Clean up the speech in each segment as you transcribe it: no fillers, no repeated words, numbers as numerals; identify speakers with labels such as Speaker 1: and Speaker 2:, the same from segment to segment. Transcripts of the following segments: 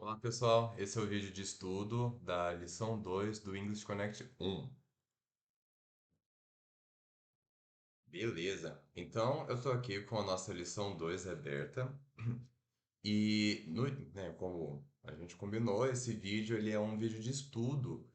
Speaker 1: Olá pessoal, esse é o vídeo de estudo da lição 2 do English Connect 1. Beleza, então eu estou aqui com a nossa lição 2 aberta e, como a gente combinou, esse vídeo ele é um vídeo de estudo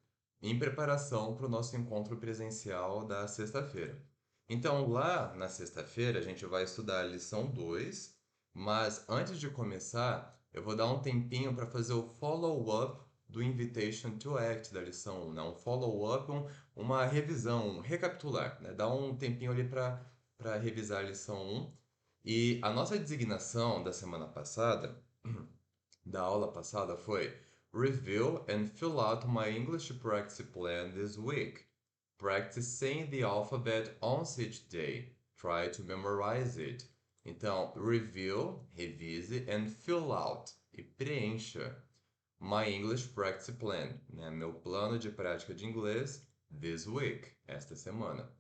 Speaker 1: em preparação para o nosso encontro presencial da sexta-feira. Então, lá na sexta-feira, a gente vai estudar a lição 2, mas antes de começar, eu vou dar um tempinho para fazer o follow-up do Invitation to Act da lição 1, né? Um follow-up, uma revisão, um recapitular, né? Dar um tempinho ali para revisar a lição 1. E a nossa designação da semana passada, da aula passada, foi Review and fill out my English practice plan this week. Practice saying the alphabet on each day. Try to memorize it. Então, review, revise, and fill out, e preencha my English practice plan, né? Meu plano de prática de inglês this week, esta semana.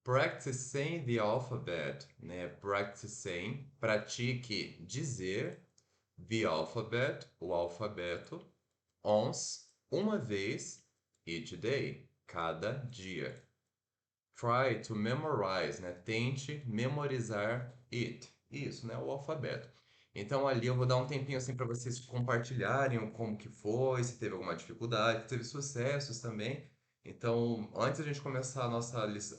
Speaker 1: Practice saying the alphabet, né? Practice saying, pratique dizer the alphabet, o alfabeto, once, uma vez, each day, cada dia. Try to memorize, né? Tente memorizar it. Isso, né? O alfabeto. Então ali eu vou dar um tempinho assim para vocês compartilharem como que foi, se teve alguma dificuldade, se teve sucessos também. Então, antes de a gente começar a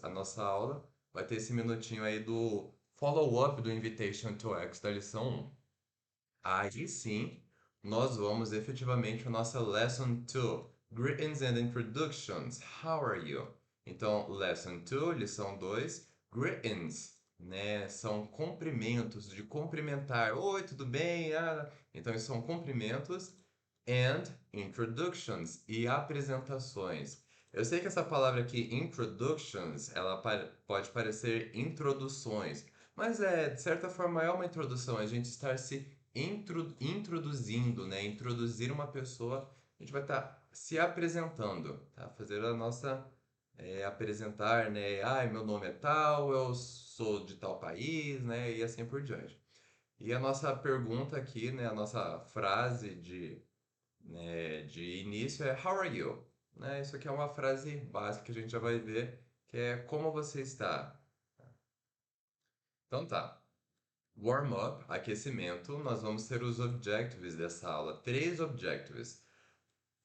Speaker 1: nossa aula, vai ter esse minutinho aí do follow-up do Invitation to X da lição 1. Aí sim, nós vamos efetivamente para a nossa Lesson 2, Greetings and Introductions. How are you? Então, Lesson 2, lição 2, Greetings, né? São cumprimentos, de cumprimentar. Oi, tudo bem? Então, isso são cumprimentos. And Introductions, e apresentações. Eu sei que essa palavra aqui, introductions, ela pode parecer introduções, mas de certa forma é uma introdução, a gente estar se introduzindo, né? Introduzir uma pessoa, a gente vai estar se apresentando, tá? Fazer a nossa apresentar, né? Ai, meu nome é tal, eu sou de tal país, né? E assim por diante. E a nossa pergunta aqui, né? A nossa frase de início é How are you? Né? Isso aqui é uma frase básica que a gente já vai ver, que é como você está. Então tá. Warm up, aquecimento, nós vamos ter os objectives dessa aula. Três objectives.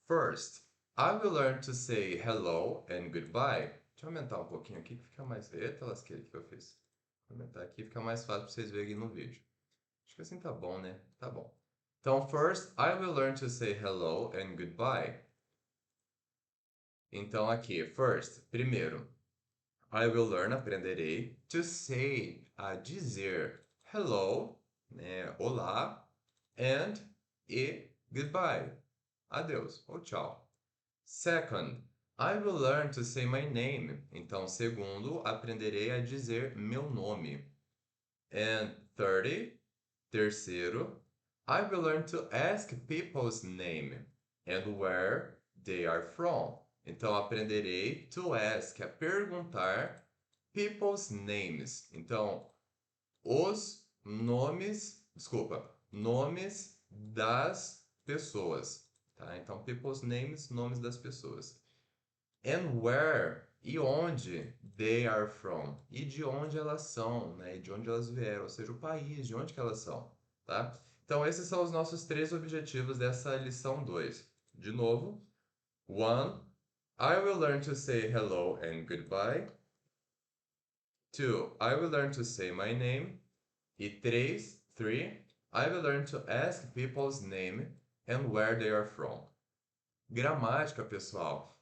Speaker 1: First, I will learn to say hello and goodbye. Deixa eu aumentar um pouquinho aqui que fica mais. Eita, lasqueira que eu fiz. Vou aumentar aqui, fica mais fácil para vocês verem no vídeo. Acho que assim tá bom, né? Tá bom. Então, first, I will learn to say hello and goodbye. Então, aqui, first, primeiro, I will learn, aprenderei, to say, a dizer hello, né? Olá, and e goodbye, adeus ou tchau. Second, I will learn to say my name. Então, segundo, aprenderei a dizer meu nome. And third, terceiro, I will learn to ask people's name and where they are from. Então, aprenderei to ask, a perguntar people's names. Então, os nomes, desculpa, nomes das pessoas, tá? Então, people's names, nomes das pessoas. And where, e onde they are from, e de onde elas são, né? E de onde elas vieram, ou seja, o país, de onde que elas são, tá? Então, esses são os nossos três objetivos dessa lição 2. De novo, one, I will learn to say hello and goodbye. Two, I will learn to say my name. E três, three, I will learn to ask people's name and where they are from. Gramática, pessoal.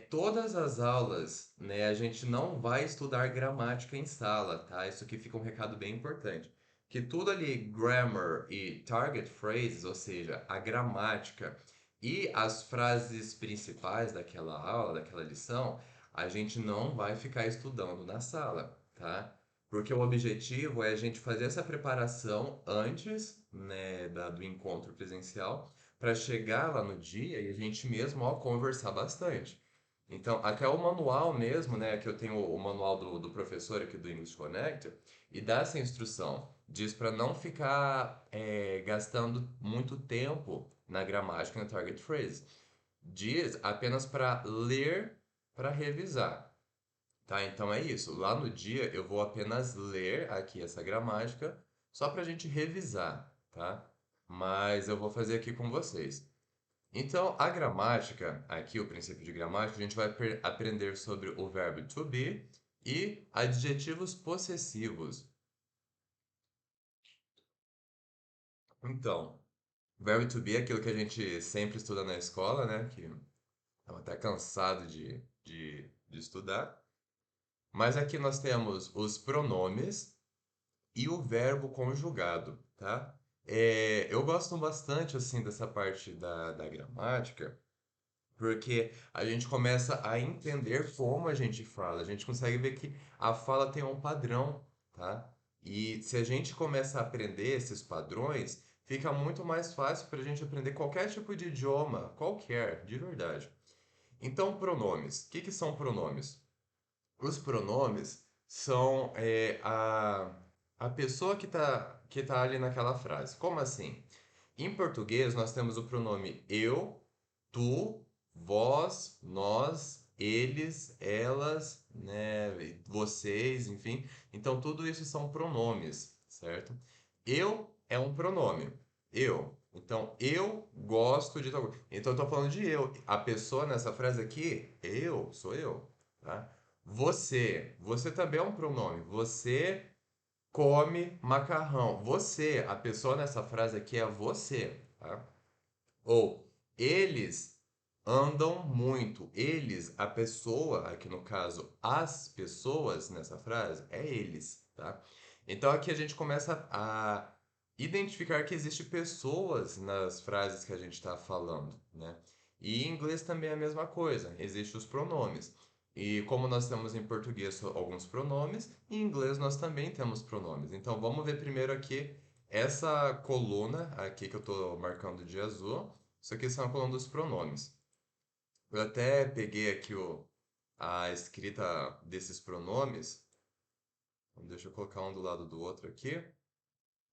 Speaker 1: Todas as aulas, né, a gente não vai estudar gramática em sala, tá? Isso aqui fica um recado bem importante. Que tudo ali, grammar e target phrases, ou seja, a gramática e as frases principais daquela aula, daquela lição, a gente não vai ficar estudando na sala, tá? Porque o objetivo é a gente fazer essa preparação antes, né, do encontro presencial para chegar lá no dia e a gente mesmo, ó, conversar bastante. Então, até o manual mesmo, né, que eu tenho o manual do professor aqui do English Connect, e dá essa instrução, diz para não ficar gastando muito tempo, na gramática e na target phrase. Dias apenas para ler, para revisar. Tá? Então é isso. Lá no dia eu vou apenas ler aqui essa gramática só para a gente revisar, tá? Mas eu vou fazer aqui com vocês. Então, a gramática, aqui o princípio de gramática, a gente vai aprender sobre o verbo to be e adjetivos possessivos. Então, o verbo to be é aquilo que a gente sempre estuda na escola, né? Que estava até cansado de estudar. Mas aqui nós temos os pronomes e o verbo conjugado, tá? Eu gosto bastante, assim, dessa parte da gramática, porque a gente começa a entender como a gente fala. A gente consegue ver que a fala tem um padrão, tá? E se a gente começa a aprender esses padrões, fica muito mais fácil para a gente aprender qualquer tipo de idioma, qualquer, de verdade. Então, pronomes. O que que são pronomes? Os pronomes são a pessoa que tá ali naquela frase. Como assim? Em português, nós temos o pronome eu, tu, vós, nós, eles, elas, né, vocês, enfim. Então, tudo isso são pronomes, certo? Eu é um pronome. Eu. Então, eu gosto de tal coisa. Então, eu tô falando de eu. A pessoa nessa frase aqui, eu, sou eu, tá? Você. Você também é um pronome. Você come macarrão. Você, a pessoa nessa frase aqui é você, tá? Ou eles andam muito. Eles, a pessoa, aqui no caso, as pessoas nessa frase, é eles, tá? Então aqui a gente começa a identificar que existe pessoas nas frases que a gente está falando, né? E em inglês também é a mesma coisa, existem os pronomes. E como nós temos em português alguns pronomes, em inglês nós também temos pronomes. Então vamos ver primeiro aqui essa coluna aqui que eu estou marcando de azul. Isso aqui são a coluna dos pronomes. Eu até peguei aqui a escrita desses pronomes. Então, deixa eu colocar um do lado do outro aqui.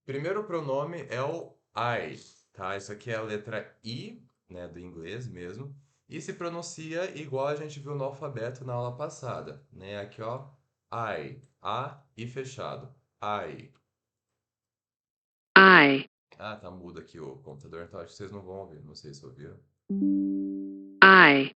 Speaker 1: Primeiro pronome é o I, tá? Isso aqui é a letra I, né, do inglês mesmo. E se pronuncia igual a gente viu no alfabeto na aula passada, né? Aqui, ó, I, A e fechado. I.
Speaker 2: I,
Speaker 1: Ah, tá mudo aqui o computador, então acho que vocês não vão ouvir. Não sei se ouviram.
Speaker 2: I,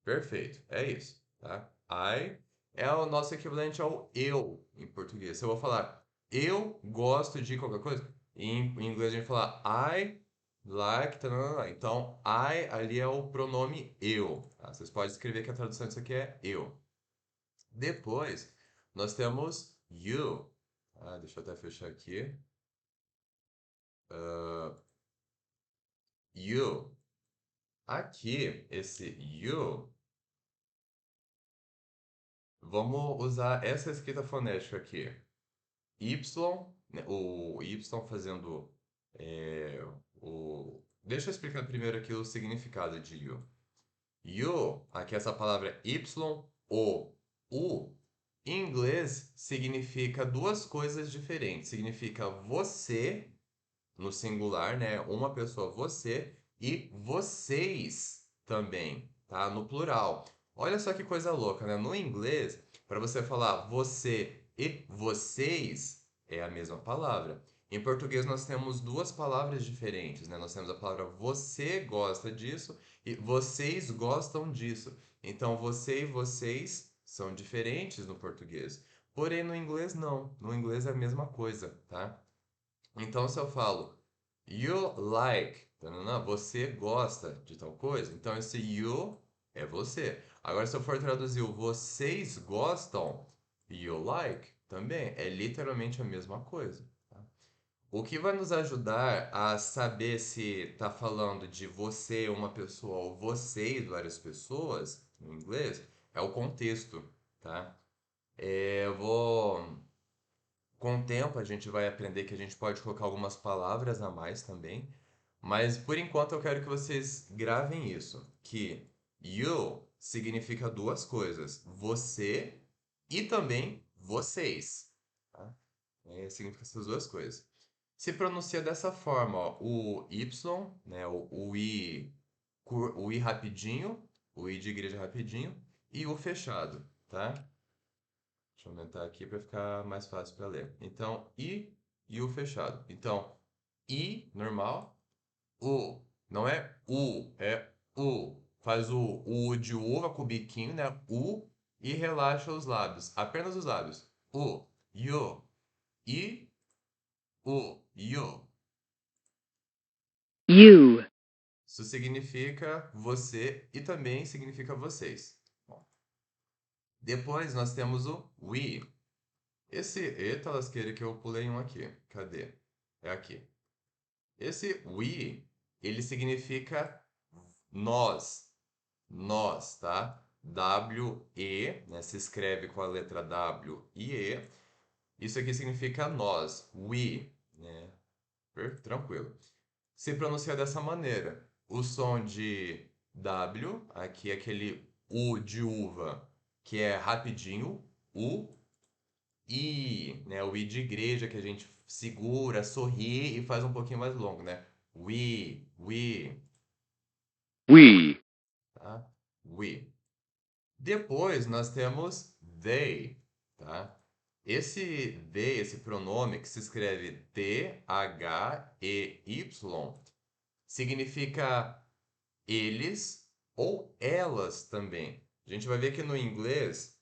Speaker 1: Perfeito, é isso, tá? I é o nosso equivalente ao eu em português. Se eu vou falar eu gosto de qualquer coisa, em inglês a gente fala I like, tanana. Então I ali é o pronome eu, tá? Vocês podem escrever que a tradução disso aqui é eu. Depois nós temos you. Deixa eu até fechar aqui. Ah, you. Aqui, esse you, vamos usar essa escrita fonética aqui. Y, né, o Y fazendo Deixa eu explicar primeiro aqui o significado de you. You, aqui essa palavra Y, U, em inglês significa duas coisas diferentes. Significa você, no singular, né? Uma pessoa, você, e vocês também, tá? No plural. Olha só que coisa louca, né? No inglês, para você falar você e vocês, é a mesma palavra. Em português, nós temos duas palavras diferentes, né? Nós temos a palavra você gosta disso e vocês gostam disso. Então, você e vocês são diferentes no português. Porém, no inglês, não. No inglês é a mesma coisa, tá? Então, se eu falo you like, tanana, você gosta de tal coisa, então esse you é você. Agora, se eu for traduzir o vocês gostam, you like, também é literalmente a mesma coisa. Tá? O que vai nos ajudar a saber se está falando de você, uma pessoa, ou vocês, várias pessoas, no inglês, é o contexto, tá? Eu vou com o tempo, a gente vai aprender que a gente pode colocar algumas palavras a mais também. Mas por enquanto eu quero que vocês gravem isso, que you significa duas coisas, você e também vocês, tá? Significa essas duas coisas. Se pronuncia dessa forma, ó, o Y, né, o I, o I rapidinho, o I de igreja rapidinho e o fechado, tá? Deixa eu aumentar aqui para ficar mais fácil para ler. Então, I e o fechado. Então, I normal, U. Não é U, é U. Faz o U de uva com o biquinho, né? U e relaxa os lábios. Apenas os lábios. U, Yu, I, U, Yu.
Speaker 2: you,
Speaker 1: Isso significa você e também significa vocês. Bom, depois nós temos o we. Eita lasqueira que eu pulei um aqui. Cadê? É aqui. Esse we, ele significa nós. Nós, tá? W-E, né? Se escreve com a letra W e E. Isso aqui significa nós. We, né? Tranquilo. Se pronuncia dessa maneira. O som de W, aqui é aquele U de uva, que é rapidinho, U, I, né? O I de igreja que a gente segura, sorri e faz um pouquinho mais longo, né? We,
Speaker 2: we,
Speaker 1: tá? We. Depois nós temos they, tá? Esse they, esse pronome que se escreve T-H-E-Y, significa eles ou elas também. A gente vai ver que no inglês,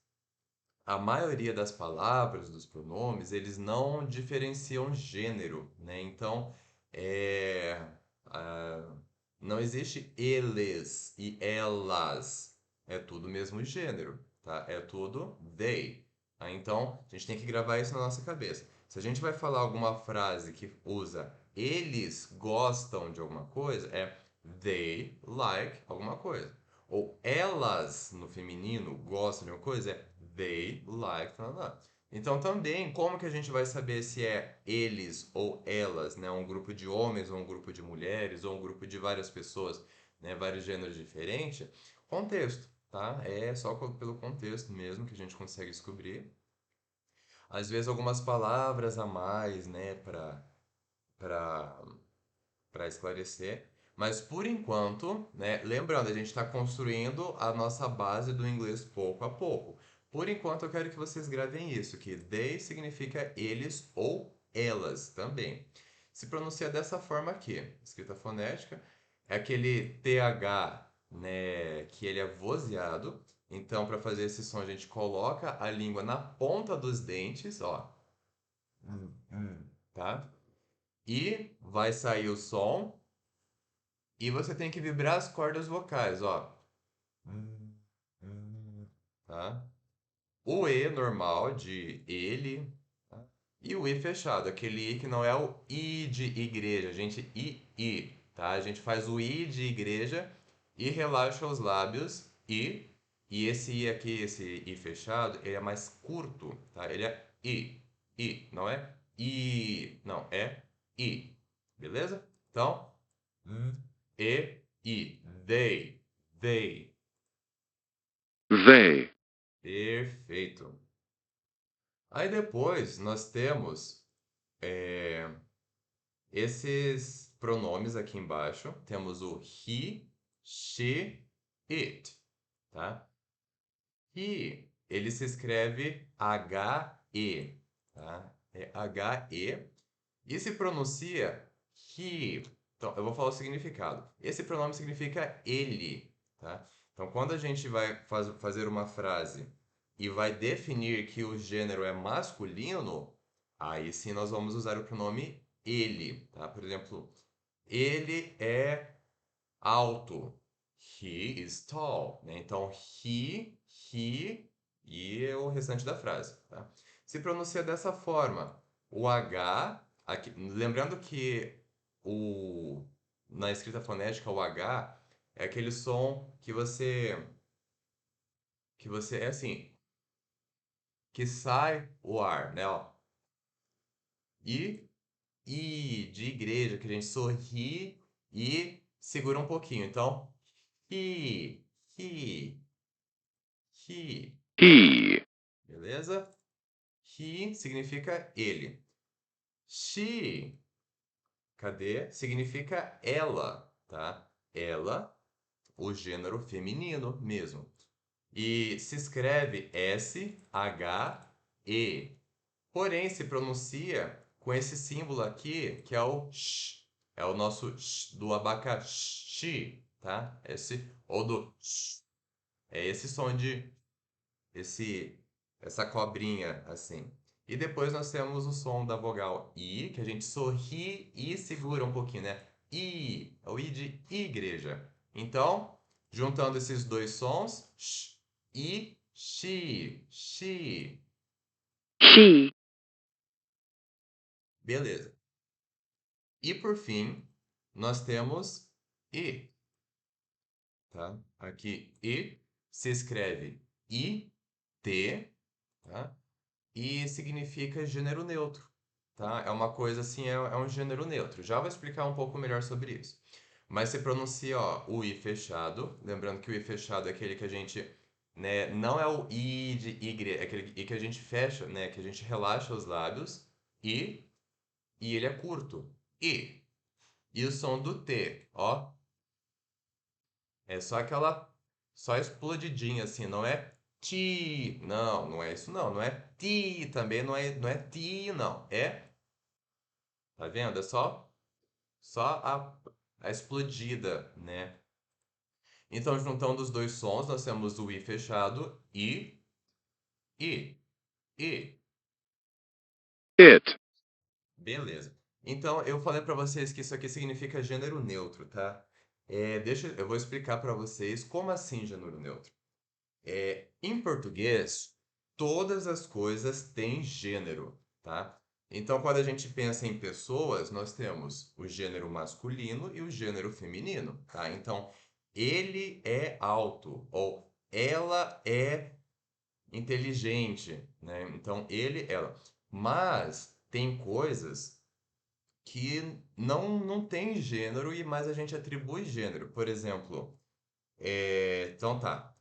Speaker 1: a maioria das palavras, dos pronomes, eles não diferenciam gênero, né? Então, é, ah, não existe eles e elas. É tudo o mesmo gênero, tá? É tudo they. Tá? Então, a gente tem que gravar isso na nossa cabeça. Se a gente vai falar alguma frase que usa eles gostam de alguma coisa, é they like alguma coisa. Ou elas, no feminino, gostam de uma coisa, é they like. Blá, blá. Então, também, como que a gente vai saber se é eles ou elas, né? Um grupo de homens ou um grupo de mulheres ou um grupo de várias pessoas, né? Vários gêneros diferentes? Contexto, tá? É só pelo contexto mesmo que a gente consegue descobrir. Às vezes, algumas palavras a mais, né? Para para esclarecer. Mas por enquanto, né, lembrando, a gente está construindo a nossa base do inglês pouco a pouco. Por enquanto, eu quero que vocês gravem isso, que they significa eles ou elas também. Se pronuncia dessa forma aqui, escrita fonética, é aquele TH, né, que ele é vozeado. Então, para fazer esse som, a gente coloca a língua na ponta dos dentes, ó, tá? E vai sair o som e você tem que vibrar as cordas vocais, ó. Tá? O E normal de ele, tá? E o I fechado, aquele I que não é o I de igreja, a gente I, tá? A gente faz o I de igreja e relaxa os lábios e esse I aqui, esse I fechado, ele é mais curto, tá? Ele é I, não é I, não, é I, beleza? Então, E, I, they.
Speaker 2: they,
Speaker 1: Perfeito. Aí depois nós temos é, esses pronomes aqui embaixo. Temos o he, she, it, tá? He, ele se escreve H-E, tá? É H-E e se pronuncia he. Então, eu vou falar o significado. Esse pronome significa ele, tá? Então, quando a gente vai fazer uma frase e vai definir que o gênero é masculino, aí sim nós vamos usar o pronome ele, tá? Por exemplo, ele é alto. He is tall, né? Então, he e o restante da frase, tá? Se pronuncia dessa forma. O H, aqui, lembrando que o, na escrita fonética o H é aquele som que você é assim, que sai o ar, né? Ó. E de igreja, que a gente sorri e segura um pouquinho. Então, he, he, he.
Speaker 2: he,
Speaker 1: Beleza? He significa ele. She. Cadê? Significa ela, tá? Ela, o gênero feminino mesmo. E se escreve S-H-E. Porém, se pronuncia com esse símbolo aqui, que é o sh. É o nosso sh do abacaxi, tá? Ou do sh. É esse som de esse essa cobrinha assim. E depois nós temos o som da vogal I, que a gente sorri e segura um pouquinho, né? I, é o I de igreja. Então, juntando esses dois sons, sh, I, shi.
Speaker 2: she,
Speaker 1: Beleza. E por fim, nós temos I, tá? Aqui I se escreve I-T, tá? E significa gênero neutro, tá? É uma coisa assim, é um gênero neutro. Já vou explicar um pouco melhor sobre isso. Mas se pronuncia, ó, o I fechado. Lembrando que o I fechado é aquele que a gente, né, não é o I de igreja, é aquele I que a gente fecha, né, que a gente relaxa os lábios. E ele é curto. I. E o som do T, ó, é só aquela, só explodidinha assim, não é ti, não é isso não é ti também, não é ti não, tá vendo? É só a explodida, né? Então, juntando os dois sons, nós temos o I fechado, I, I.
Speaker 2: it,
Speaker 1: Beleza. Então, eu falei pra vocês que isso aqui significa gênero neutro, tá? Eu vou explicar pra vocês como assim gênero neutro. Em português, todas as coisas têm gênero, tá? Então, quando a gente pensa em pessoas, nós temos o gênero masculino e o gênero feminino, tá? Então, ele é alto ou ela é inteligente, né? Então, ele, ela. Mas tem coisas que não tem gênero e mais a gente atribui gênero. Por exemplo, então tá,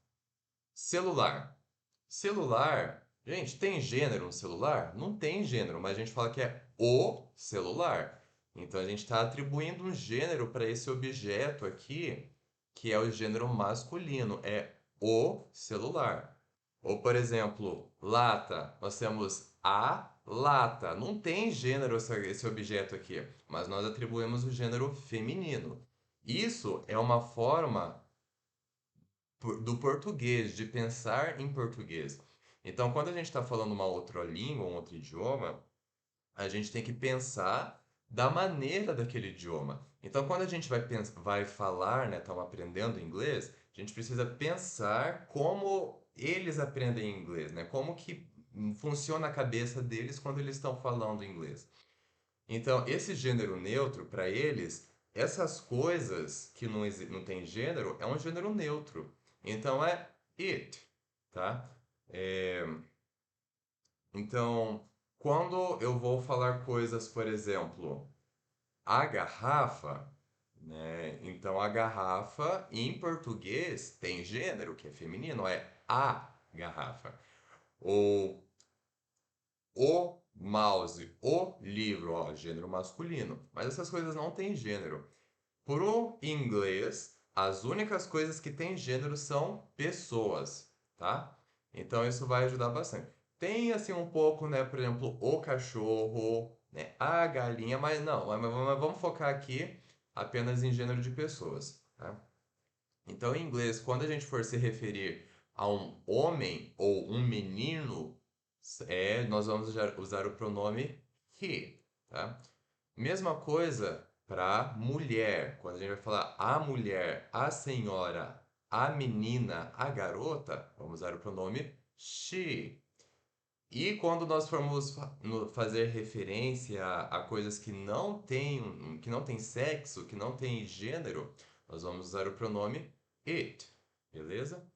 Speaker 1: celular. Celular, gente, tem gênero no celular? Não tem gênero, mas a gente fala que é o celular. Então a gente está atribuindo um gênero para esse objeto aqui, que é o gênero masculino, é o celular. Ou, por exemplo, lata, nós temos a lata. Não tem gênero esse objeto aqui, mas nós atribuímos o gênero feminino. Isso é uma forma do português, de pensar em português. Então, quando a gente está falando uma outra língua, um outro idioma, a gente tem que pensar da maneira daquele idioma. Então, quando a gente vai falar, né, estamos aprendendo inglês, a gente precisa pensar como eles aprendem inglês, né? Como que funciona a cabeça deles quando eles estão falando inglês. Então, esse gênero neutro, para eles, essas coisas que não tem gênero, é um gênero neutro. Então, é it, tá? É, então, quando eu vou falar coisas, por exemplo, a garrafa, né? Então, a garrafa, em português, tem gênero, que é feminino, é a garrafa. Ou o mouse, o livro, ó, gênero masculino. Mas essas coisas não têm gênero. Pro inglês, as únicas coisas que têm gênero são pessoas, tá? Então isso vai ajudar bastante. Tem assim um pouco, né, por exemplo, o cachorro, né, a galinha, mas não, mas vamos focar aqui apenas em gênero de pessoas, tá? Então, em inglês, quando a gente for se referir a um homem ou um menino, nós vamos usar o pronome he, tá? Mesma coisa para mulher. Quando a gente vai falar a mulher, a senhora, a menina, a garota, vamos usar o pronome she. E quando nós formos fazer referência a coisas que não têm sexo, que não têm gênero, nós vamos usar o pronome it, beleza?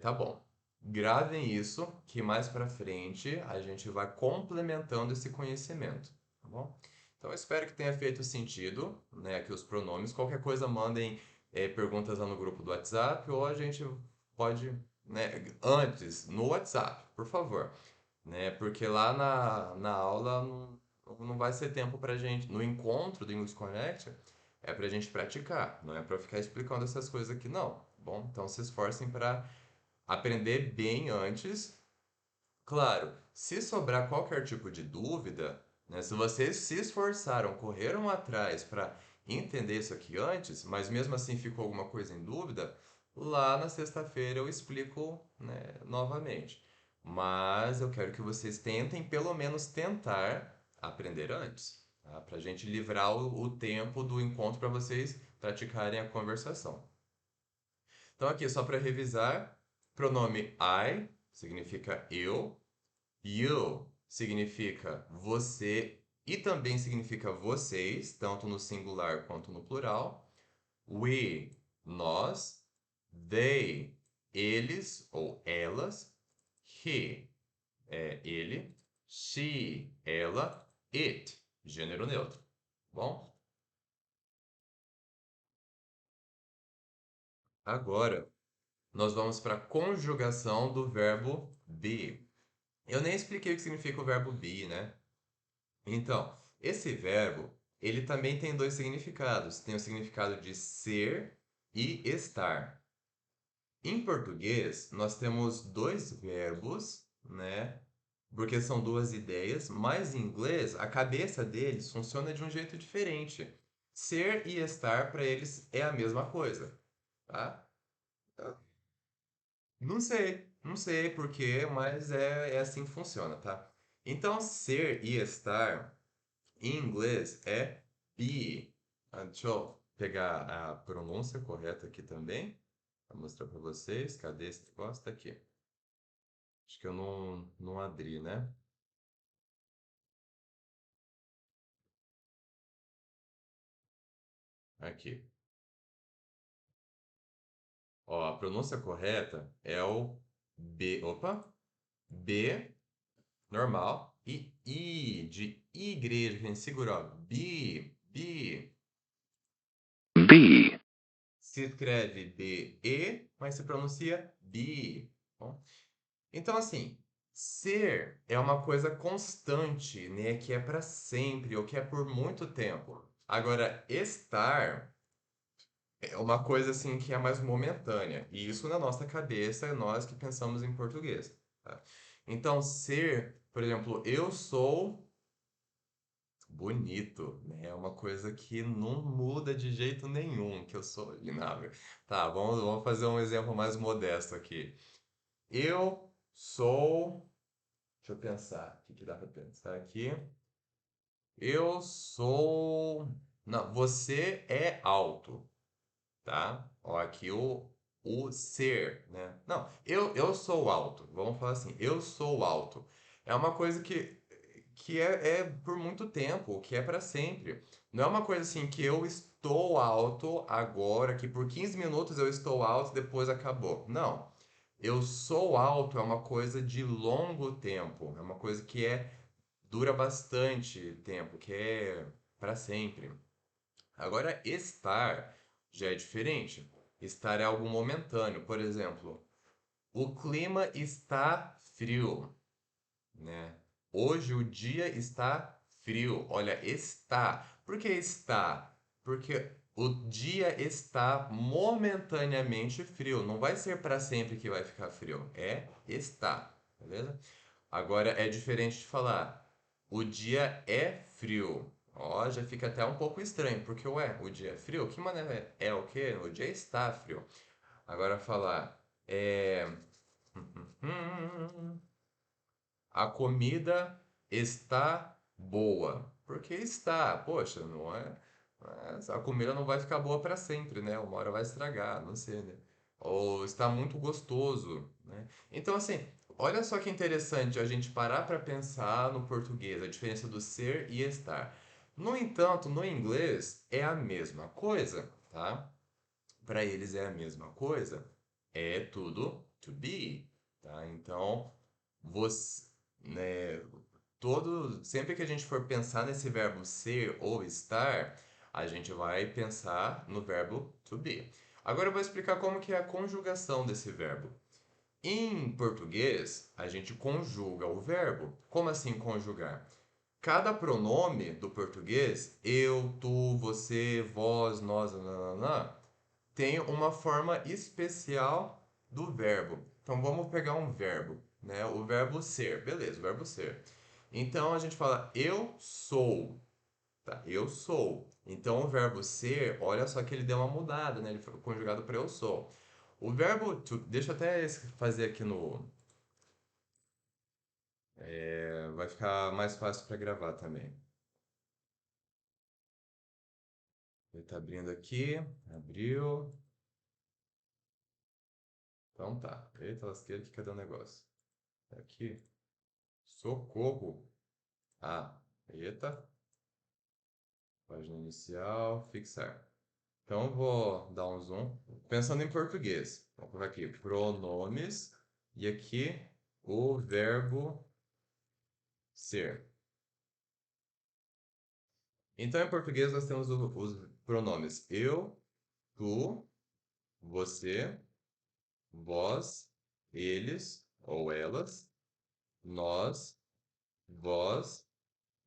Speaker 1: Tá bom. Gravem isso, que mais pra frente a gente vai complementando esse conhecimento, tá bom? Então eu espero que tenha feito sentido, né, aqui os pronomes. Qualquer coisa mandem perguntas lá no grupo do WhatsApp ou a gente pode, né, antes no WhatsApp, por favor, né? Porque lá na aula não vai ser tempo pra gente. No encontro do English Connect, é pra gente praticar, não é pra ficar explicando essas coisas aqui, não. Bom, então se esforcem para aprender bem antes. Claro, se sobrar qualquer tipo de dúvida, né, se vocês se esforçaram, correram atrás para entender isso aqui antes, mas mesmo assim ficou alguma coisa em dúvida, lá na sexta-feira eu explico, né, novamente. Mas eu quero que vocês tentem, pelo menos tentar aprender antes, tá? Para a gente livrar o tempo do encontro para vocês praticarem a conversação. Então aqui, só para revisar, pronome I significa eu, you significa você e também significa vocês, tanto no singular quanto no plural. We, nós. They, eles ou elas. He, é ele. She, ela. It, gênero neutro. Bom, agora nós vamos para a conjugação do verbo be. Eu nem expliquei o que significa o verbo be, né? Então, esse verbo, ele também tem dois significados. Tem o significado de ser e estar. Em português, nós temos dois verbos, né? Porque são duas ideias, mas em inglês, a cabeça deles funciona de um jeito diferente. Ser e estar para eles é a mesma coisa, tá? Não sei porquê, mas é assim que funciona, tá? Então, ser e estar em inglês é be. Deixa eu pegar a pronúncia correta aqui também, para mostrar para vocês. Cadê esse negócio? Tá aqui. Acho que eu não abri, né? Aqui. Ó, a pronúncia correta é o B. Opa! B, normal. E I, de igreja, que a gente segura, ó. Be, be.
Speaker 2: B,
Speaker 1: Se escreve B-E, mas se pronuncia be. Bom, então, assim, ser é uma coisa constante, né? Que é para sempre ou que é por muito tempo. Agora, estar é uma coisa assim que é mais momentânea. E isso na nossa cabeça é nós que pensamos em português, tá? Então, ser, por exemplo, eu sou bonito, né? É uma coisa que não muda de jeito nenhum, que eu sou inável. Tá, vamos fazer um exemplo mais modesto aqui. Eu sou. Deixa eu pensar. O que que dá pra pensar aqui? Eu sou. Não, você é alto, tá? Ó, aqui o ser, né? Não, eu sou alto. Vamos falar assim, eu sou alto. É uma coisa que é por muito tempo, que é para sempre. Não é uma coisa assim que eu estou alto agora, que por 15 minutos eu estou alto e depois acabou. Não. Eu sou alto é uma coisa de longo tempo, é uma coisa que dura bastante tempo, que é para sempre. Agora, estar já é diferente. Estar é algo momentâneo. Por exemplo, o clima está frio, né? Hoje o dia está frio. Olha, está. Por que está? Porque o dia está momentaneamente frio. Não vai ser para sempre que vai ficar frio. É está, beleza? Agora é diferente de falar. O dia é frio. Ó, já fica até um pouco estranho, porque ué, o dia é frio? Que maneira é o quê? O dia está frio. Agora falar é a comida está boa. Porque está, poxa, não é? A comida não vai ficar boa para sempre, né? Uma hora vai estragar, não sei, né? Ou está muito gostoso, né? Então, assim, olha só que interessante a gente parar para pensar no português, a diferença do ser e estar. No entanto, no inglês é a mesma coisa, tá? Para eles é a mesma coisa. É tudo to be, tá? Então, você, né, sempre que a gente for pensar nesse verbo ser ou estar, a gente vai pensar no verbo to be. Agora eu vou explicar como que é a conjugação desse verbo. Em português, a gente conjuga o verbo. Como assim conjugar? cada pronome do português, eu, tu, você, vós, nós, nananã, tem uma forma especial do verbo. Então vamos pegar um verbo, né? O verbo ser, beleza, o verbo ser. Então a gente fala eu sou, tá? Eu sou. Então o verbo ser, olha só que ele deu uma mudada, né? Ele foi conjugado para eu sou. O verbo to, deixa eu até fazer aqui no, vai ficar mais fácil para gravar também. Ele tá abrindo aqui, abriu. Então tá. Eita, lasqueira, que cadê o negócio? Tá aqui. Socorro. Ah, eita. Página inicial, fixar. Então eu vou dar um zoom. Pensando em português. Vamos colocar aqui pronomes e aqui o verbo ser. Então em português nós temos os pronomes eu, tu, você, vós, eles ou elas, nós, vós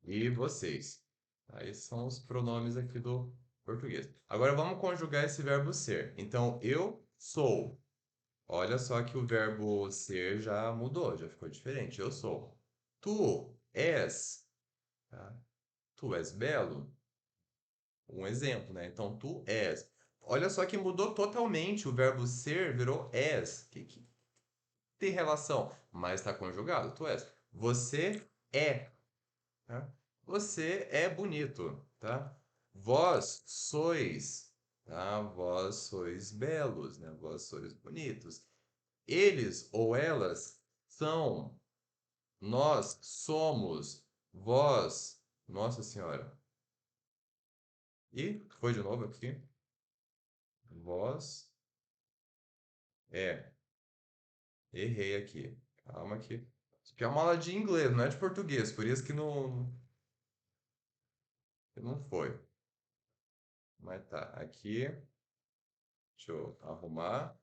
Speaker 1: e vocês. Aí são os pronomes aqui do português. Agora vamos conjugar esse verbo ser. Então, eu sou. Olha só que o verbo ser já mudou, já ficou diferente. Eu sou. Tu és. Tá? Tu és belo. Um exemplo, né? Então, tu és. Olha só que mudou totalmente. O verbo ser virou és. Que tem relação? Mas está conjugado. Tu és. Você é. Tá? Você é bonito, tá? Vós sois, tá? Vós sois belos, né? Vós sois bonitos. Eles ou elas são, nós somos, vós, Nossa Senhora. E foi de novo aqui. Vós é. Errei aqui. Calma aqui. Isso aqui é uma aula de inglês, não é de português, por isso que não foi. Mas tá, aqui. Deixa eu arrumar.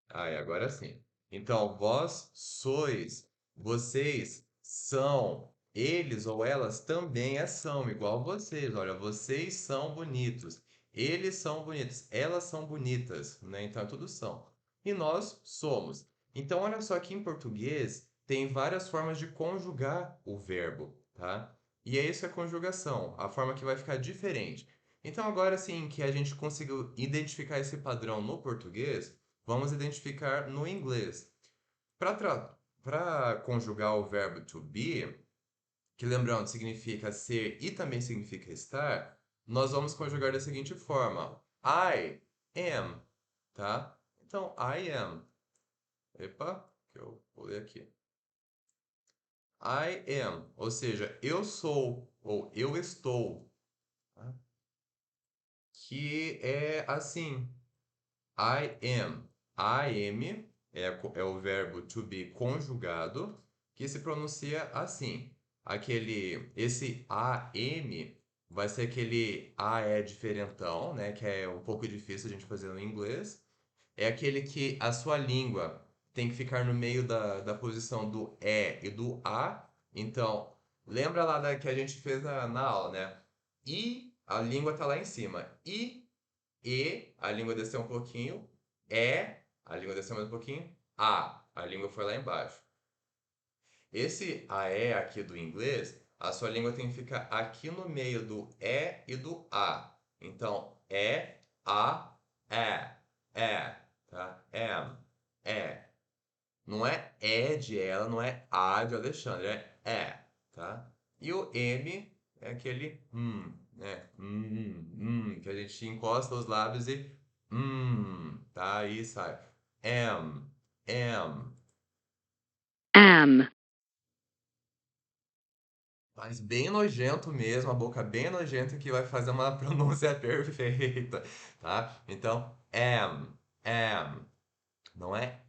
Speaker 1: Ah, e agora sim. Então, vós sois, vocês são, eles ou elas também são, igual vocês. Olha, vocês são bonitos, eles são bonitos, elas são bonitas, né? Então, tudo são. E nós somos. Então, olha só que em português tem várias formas de conjugar o verbo, tá? E é isso a conjugação, a forma que vai ficar diferente. Então, agora sim que a gente conseguiu identificar esse padrão no português, vamos identificar no inglês. Para conjugar o verbo to be, que lembrando significa ser e também significa estar, nós vamos conjugar da seguinte forma: I am, tá? Então, I am. Epa, que eu vou ler aqui. I am, ou seja, eu sou ou eu estou, tá? Que é assim. I am. I am é o verbo to be conjugado, que se pronuncia assim. Esse am vai ser aquele a é diferentão, né? Que é um pouco difícil a gente fazer no inglês. É aquele que a sua língua tem que ficar no meio da posição do e do a. Então, lembra lá que a gente fez na aula, né? I, a língua tá lá em cima. E, a língua desceu um pouquinho. A língua desceu mais um pouquinho. A língua foi lá embaixo. Esse AE aqui do inglês, a sua língua tem que ficar aqui no meio do E e do A. Então, é, tá? Am, é. Não é de ela, não é A de Alexandre, é, tá? E o M é aquele né? Que a gente encosta os lábios e tá? Aí sai. Am.
Speaker 2: am,
Speaker 1: Mas bem nojento mesmo, a boca bem nojenta que vai fazer uma pronúncia perfeita, tá? Então, am. Não é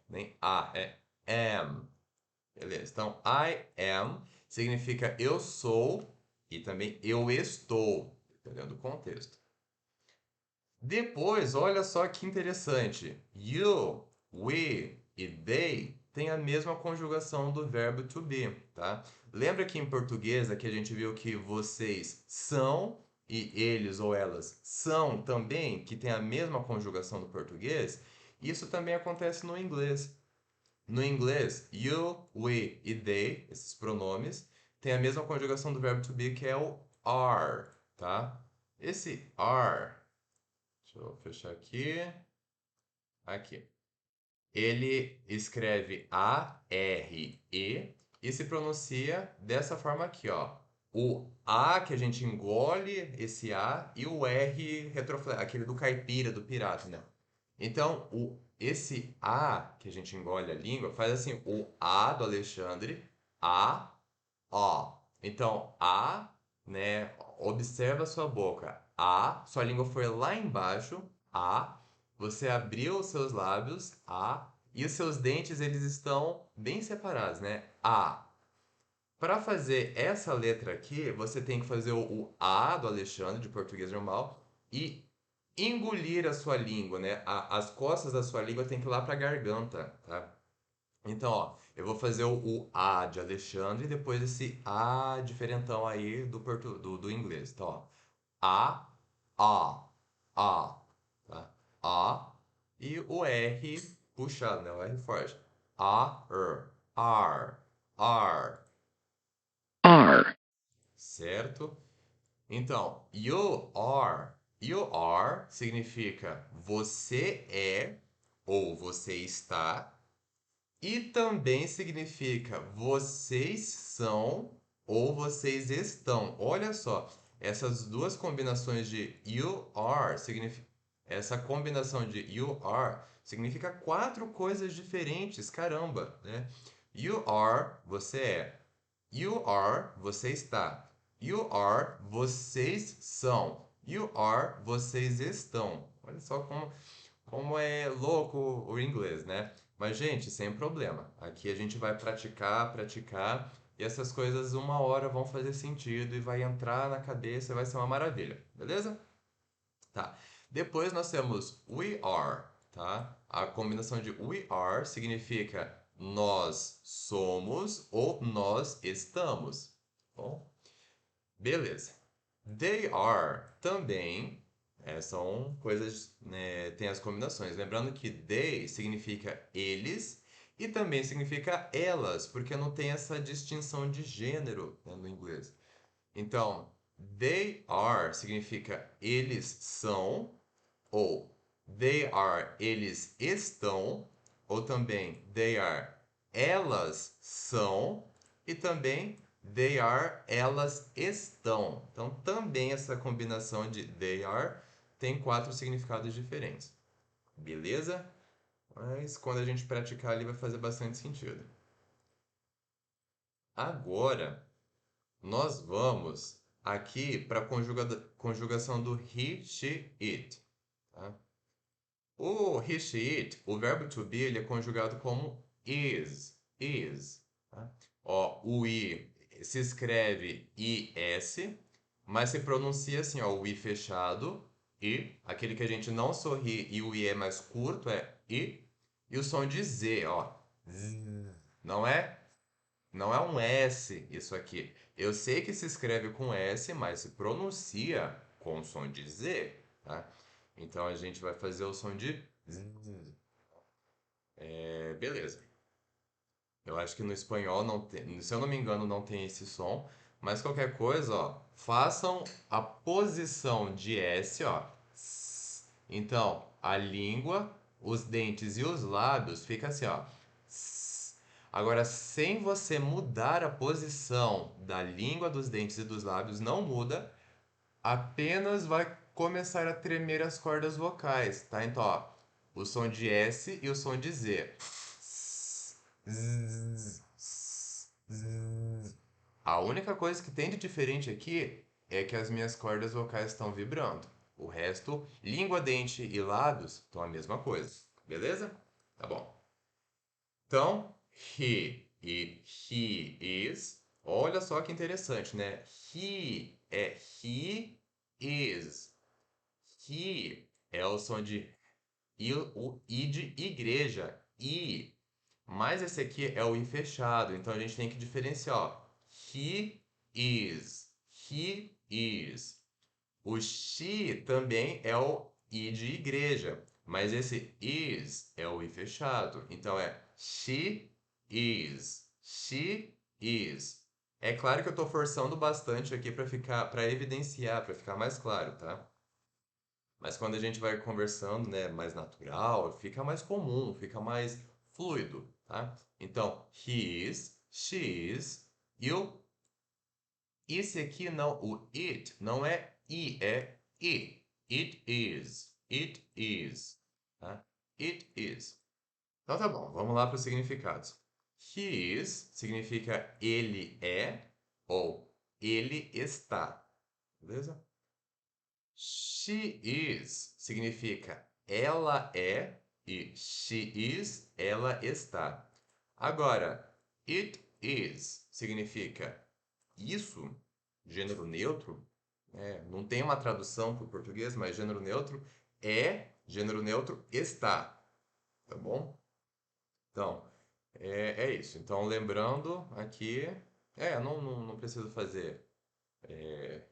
Speaker 1: nem a, é am. Beleza. Então, I am significa eu sou e também eu estou, dependendo do contexto. Depois, olha só que interessante. You, we e they tem a mesma conjugação do verbo to be, tá? Lembra que em português aqui a gente viu que vocês são e eles ou elas são também, que tem a mesma conjugação do português? Isso também acontece no inglês. No inglês, you, we e they, esses pronomes, têm a mesma conjugação do verbo to be, que é o are, tá? Esse are, deixa eu fechar aqui, aqui. Ele escreve A-R-E e se pronuncia dessa forma aqui, ó. O A que a gente engole esse A e o R retroflexo, aquele do caipira, do pirata, né? Então, esse A que a gente engole a língua faz assim, o A do Alexandre, A, Ó. Então, A, né? Observa a sua boca. A, sua língua foi lá embaixo, A. Você abriu os seus lábios, A. E os seus dentes, eles estão bem separados, né? A. Para fazer essa letra aqui, você tem que fazer o A do Alexandre, de português normal, e engolir a sua língua, né? As costas da sua língua tem que ir lá para a garganta, tá? Então, ó, eu vou fazer o A de Alexandre e depois esse A diferentão aí do inglês. Então, ó, A, A, tá? A e o R puxado, né? O R forte. A, R,
Speaker 2: R,
Speaker 1: certo? Então, you are significa você é ou você está. E também significa vocês são ou vocês estão. Olha só, essas duas combinações de you are significa essa combinação de you are significa quatro coisas diferentes, caramba, né? You are, você é. You are, você está. You are, vocês são. You are, vocês estão. Olha só como é louco o inglês, né? Mas, gente, sem problema. Aqui a gente vai praticar, praticar, e essas coisas uma hora vão fazer sentido e vai entrar na cabeça e vai ser uma maravilha, beleza? Tá. Depois nós temos we are, tá? A combinação de we are significa nós somos ou nós estamos. Bom, beleza. They are também são coisas, né, tem as combinações. Lembrando que they significa eles e também significa elas, porque não tem essa distinção de gênero, né, no inglês. Então, they are significa eles são, ou they are eles estão, ou também they are elas são, e também they are elas estão. Então, também essa combinação de they are tem quatro significados diferentes. Beleza? Mas quando a gente praticar ali vai fazer bastante sentido. Agora, nós vamos aqui para a conjugação do he, she, it. Tá? O he, she, it, o verbo to be, ele é conjugado como is. Tá? Ó, o i se escreve is, mas se pronuncia assim, ó, o i fechado, i, aquele que a gente não sorri e o i é mais curto é i, e o som de z, ó, não é não é um S isso aqui. Eu sei que se escreve com S, mas se pronuncia com o som de Z, tá? Então a gente vai fazer o som de Z. Beleza. Eu acho que no espanhol não tem, se eu não me engano, não tem esse som, mas qualquer coisa, ó, façam a posição de S, ó. Então, a língua, os dentes e os lábios fica assim, ó. Agora, sem você mudar a posição da língua, dos dentes e dos lábios, não muda, apenas vai começar a tremer as cordas vocais, tá? Então, ó, o som de S e o som de Z. A única coisa que tem de diferente aqui é que as minhas cordas vocais estão vibrando. O resto, língua, dente e lábios estão a mesma coisa. Beleza? Tá bom. Então, he is. Olha só que interessante, né? He is. He é o som de I, o I de igreja. I. Mas esse aqui é o I fechado, então a gente tem que diferenciar, ó. He is. He is. O she também é o I de igreja, mas esse is é o I fechado. Então é she is. She is. É claro que eu estou forçando bastante aqui para evidenciar, para ficar mais claro, tá? Mas quando a gente vai conversando, né, mais natural, fica mais comum, fica mais fluido, tá? Então, he is, she is, e o esse aqui não, o it não é I, é I. It is. It is. Tá? It is. Então tá bom, vamos lá para os significados. He is significa ele é ou ele está. Beleza? She is significa ela é e she is, ela está. Agora, it is significa isso, gênero neutro, não tem uma tradução para o português, mas gênero neutro é, gênero neutro está, tá bom? Então, é isso. Então, lembrando aqui, não preciso fazer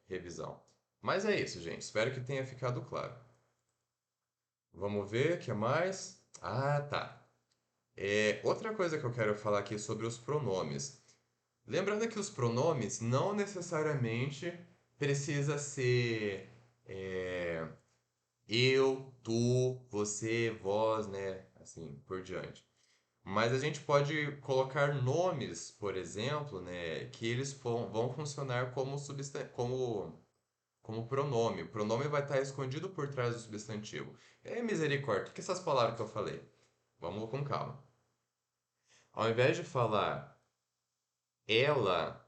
Speaker 1: revisão. Mas é isso, gente. Espero que tenha ficado claro. Vamos ver o que mais. Ah, tá. Outra coisa que eu quero falar aqui sobre os pronomes. Lembrando que os pronomes não necessariamente precisa ser eu, tu, você, vós, né? Assim por diante. Mas a gente pode colocar nomes, por exemplo, né? Que eles vão funcionar como pronome. O pronome vai estar escondido por trás do substantivo. Misericórdia, o que essas palavras que eu falei? Vamos com calma. Ao invés de falar ela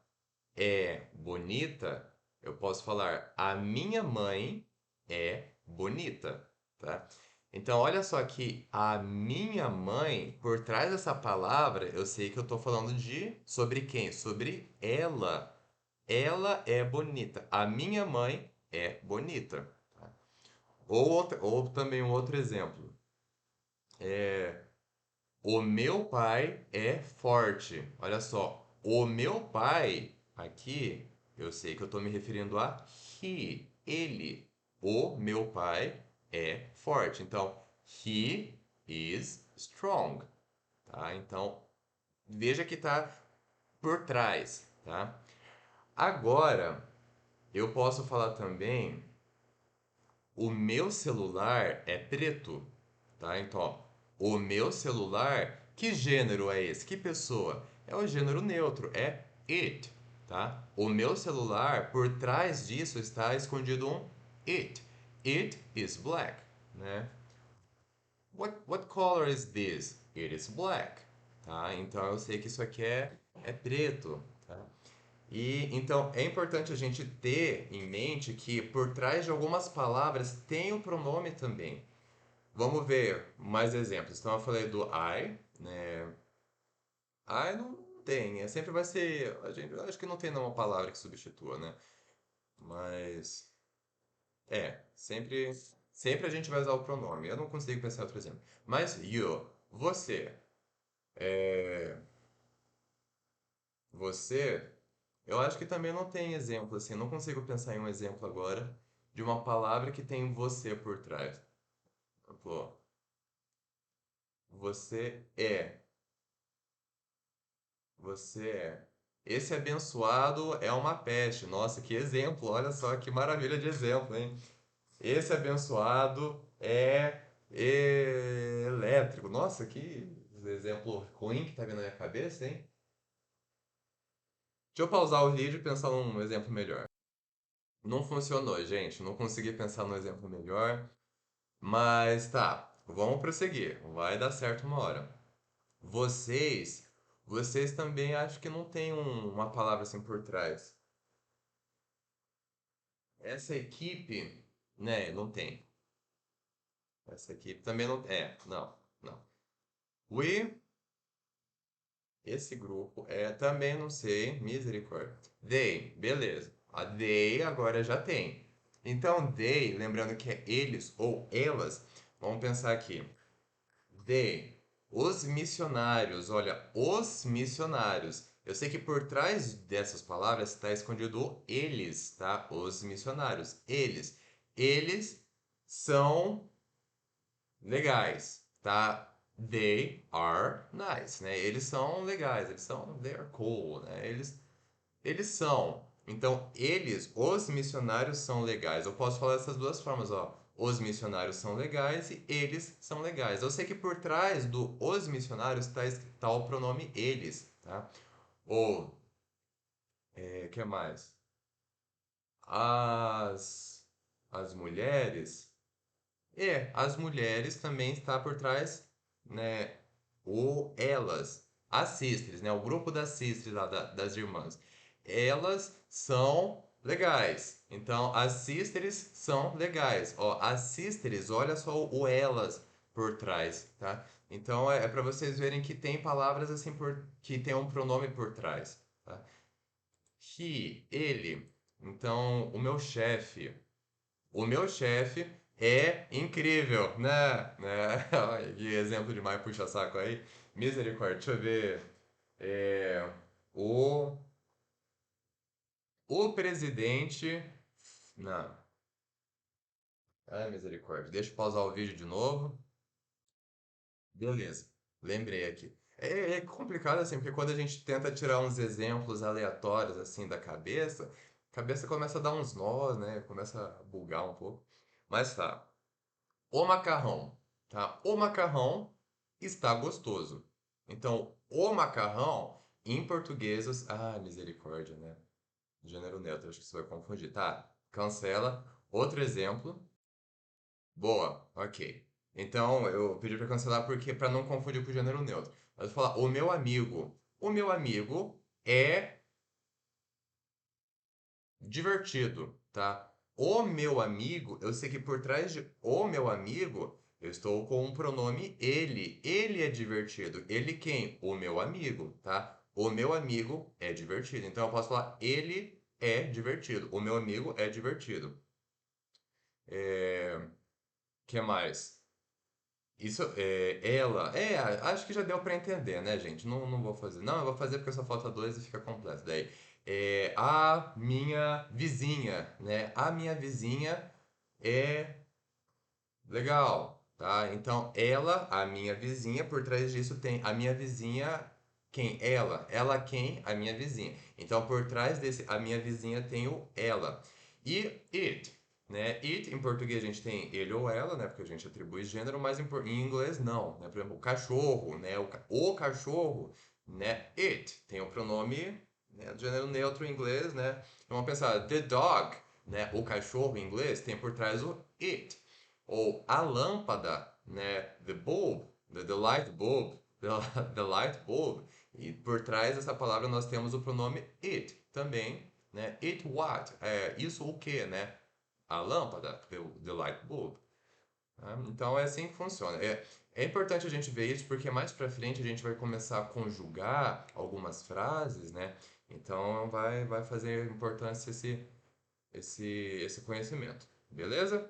Speaker 1: é bonita, eu posso falar a minha mãe é bonita, tá? Então, olha só que a minha mãe, por trás dessa palavra, eu sei que eu estou falando sobre quem? Sobre ela. Ela é bonita. A minha mãe é bonita. Tá? Ou também um outro exemplo. O meu pai é forte. Olha só, o meu pai, aqui, eu sei que eu estou me referindo a ele. O meu pai é forte. Então, he is strong. Tá? Então, veja que está por trás. Tá? Agora, eu posso falar também, o meu celular é preto. Tá? Então, ó, o meu celular, que gênero é esse? Que pessoa? É o gênero neutro, é it, tá? O meu celular, por trás disso está escondido um it. It is black, né? What color is this? It is black, tá? Então eu sei que isso aqui é preto, tá? E então é importante a gente ter em mente que por trás de algumas palavras tem o pronome também. Vamos ver mais exemplos. Então eu falei do I, né? I não tem, sempre vai ser, eu acho que não tem nenhuma palavra que substitua, né? Mas sempre a gente vai usar o pronome. Eu não consigo pensar em outro exemplo. Mas you, você, você, eu acho que também não tem exemplo assim, não consigo pensar em um exemplo agora de uma palavra que tem você por trás. Por exemplo, você é. Você é. Esse abençoado é uma peste. Nossa, que exemplo! Olha só que maravilha de exemplo, hein? Esse abençoado é elétrico. Nossa, que exemplo ruim que tá vindo na minha cabeça, hein? Deixa eu pausar o vídeo e pensar num exemplo melhor. Não funcionou, gente. Não consegui pensar num exemplo melhor. Mas tá, vamos prosseguir. Vai dar certo uma hora. Vocês, vocês também acho que não tem uma palavra assim por trás. Essa equipe, né, não tem. Essa equipe também não. Não, não. We, esse grupo, também não sei. Misericórdia. They, beleza. A they agora já tem. Então, they, lembrando que é eles ou elas, vamos pensar aqui. They. Os missionários, olha, os missionários. Eu sei que por trás dessas palavras está escondido o eles, tá? Os missionários, eles. Eles são legais, tá? They are nice, né? Eles são legais, they are cool, né? Eles são. Então, os missionários são legais. Eu posso falar dessas duas formas, ó. Os missionários são legais e eles são legais. Eu sei que por trás do os missionários tá o pronome eles, tá? Ou, que mais? As, as mulheres. As mulheres também está por trás, né? O elas, as sisters, né? O grupo das sisters lá, das irmãs. Elas são legais. Então, as sisters são legais. Ó, as sisters, olha só o elas por trás, tá? Então, é para vocês verem que tem palavras assim que tem um pronome por trás, tá? He, ele. Então, o meu chefe é incrível, né? Olha, que exemplo de mais puxa-saco aí. Misericórdia, deixa eu ver. É, o, o presidente. Não. Ai, misericórdia. Deixa eu pausar o vídeo de novo. Beleza. Lembrei aqui. É complicado assim, porque quando a gente tenta tirar uns exemplos aleatórios assim da cabeça, a cabeça começa a dar uns nós, né? Começa a bugar um pouco. Mas tá. O macarrão, tá? O macarrão está gostoso. Então, o macarrão, em português, misericórdia, né? Gênero neutro, acho que você vai confundir. Tá, cancela. Outro exemplo. Boa, ok. Então, eu pedi para cancelar porque para não confundir com o gênero neutro. Mas eu vou falar, o meu amigo. O meu amigo é divertido, tá? O meu amigo, eu sei que por trás de o meu amigo, eu estou com um pronome ele. Ele é divertido. Ele quem? O meu amigo, tá? O meu amigo é divertido. Então eu posso falar ele é divertido. O meu amigo é divertido. Que mais? Isso, ela, acho que já deu pra entender, né, gente? Não vou fazer. Não, eu vou fazer porque só falta dois e fica completo. Daí, a minha vizinha, né? A minha vizinha é legal, tá? Então, ela, a minha vizinha, por trás disso tem a minha vizinha, quem? Ela. Ela quem? A minha vizinha. Então, por trás desse a minha vizinha tem o ela. E it, né? It, em português a gente tem ele ou ela, né? Porque a gente atribui gênero, mas em inglês não, né? Por exemplo, o cachorro, né? O cachorro, né? It, tem o pronome, né? Gênero neutro em inglês, né? Vamos pensar, the dog, né? O cachorro em inglês tem por trás o it. Ou a lâmpada, né? The bulb, the light bulb, the light bulb. E por trás dessa palavra nós temos o pronome it também, né? It what? Isso o que, né? A lâmpada, the light bulb. Tá? Então é assim que funciona. É importante a gente ver isso porque mais pra frente a gente vai começar a conjugar algumas frases, né? Então vai fazer importância esse conhecimento. Beleza?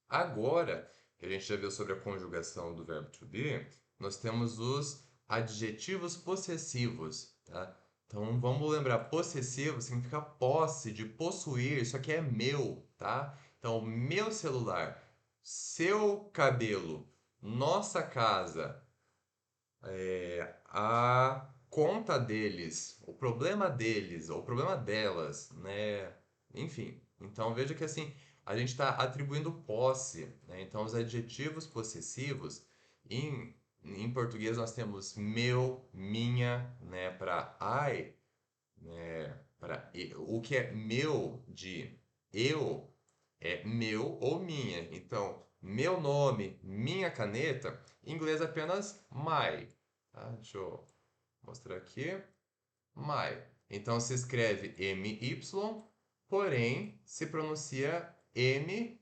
Speaker 1: Agora que a gente já viu sobre a conjugação do verbo to be, nós temos os adjetivos possessivos, tá? Então vamos lembrar, possessivo significa posse, de possuir, isso aqui é meu, tá? Então, meu celular, seu cabelo, nossa casa, a conta deles, o problema deles, ou o problema delas, né? Enfim, então veja que assim, a gente está atribuindo posse, né? Então os adjetivos possessivos, em português nós temos meu, minha, né? Para I, né? Para o que é meu de eu é meu ou minha. Então, meu nome, minha caneta, em inglês apenas my. Tá? Deixa eu mostrar aqui. My. Então se escreve MY, porém se pronuncia M,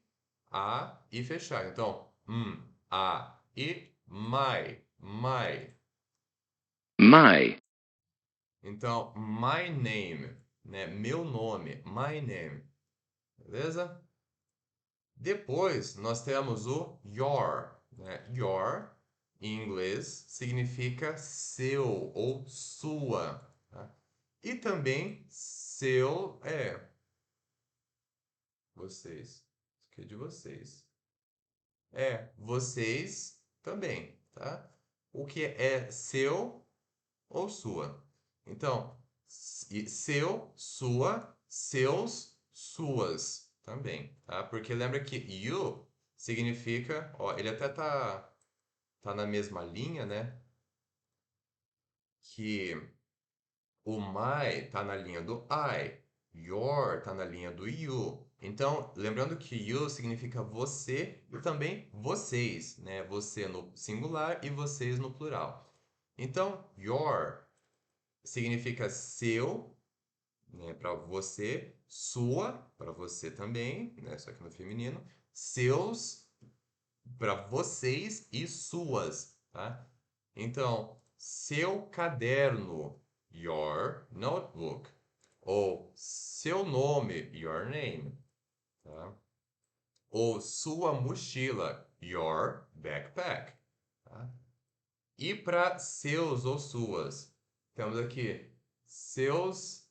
Speaker 1: A e fechar. Então, A e my. My.
Speaker 2: my,
Speaker 1: Então, my name, né? Meu nome, my name. Beleza? Depois nós temos o your, né? Your em inglês, significa seu ou sua, tá? E também seu vocês. Isso aqui é de vocês. Vocês também, tá? O que é seu ou sua. Então, seu, sua, seus, suas também, tá? Porque lembra que you significa, ó, ele até tá na mesma linha, né? Que o my tá na linha do I, your tá na linha do you. Então, lembrando que you significa você e também vocês, né? Você no singular e vocês no plural. Então, your significa seu, né, para você, sua, para você também, né, só que no feminino, seus, para vocês e suas, tá? Então, seu caderno, your notebook, ou seu nome, your name, tá? Ou sua mochila, your backpack, tá? E para seus ou suas, temos aqui seus.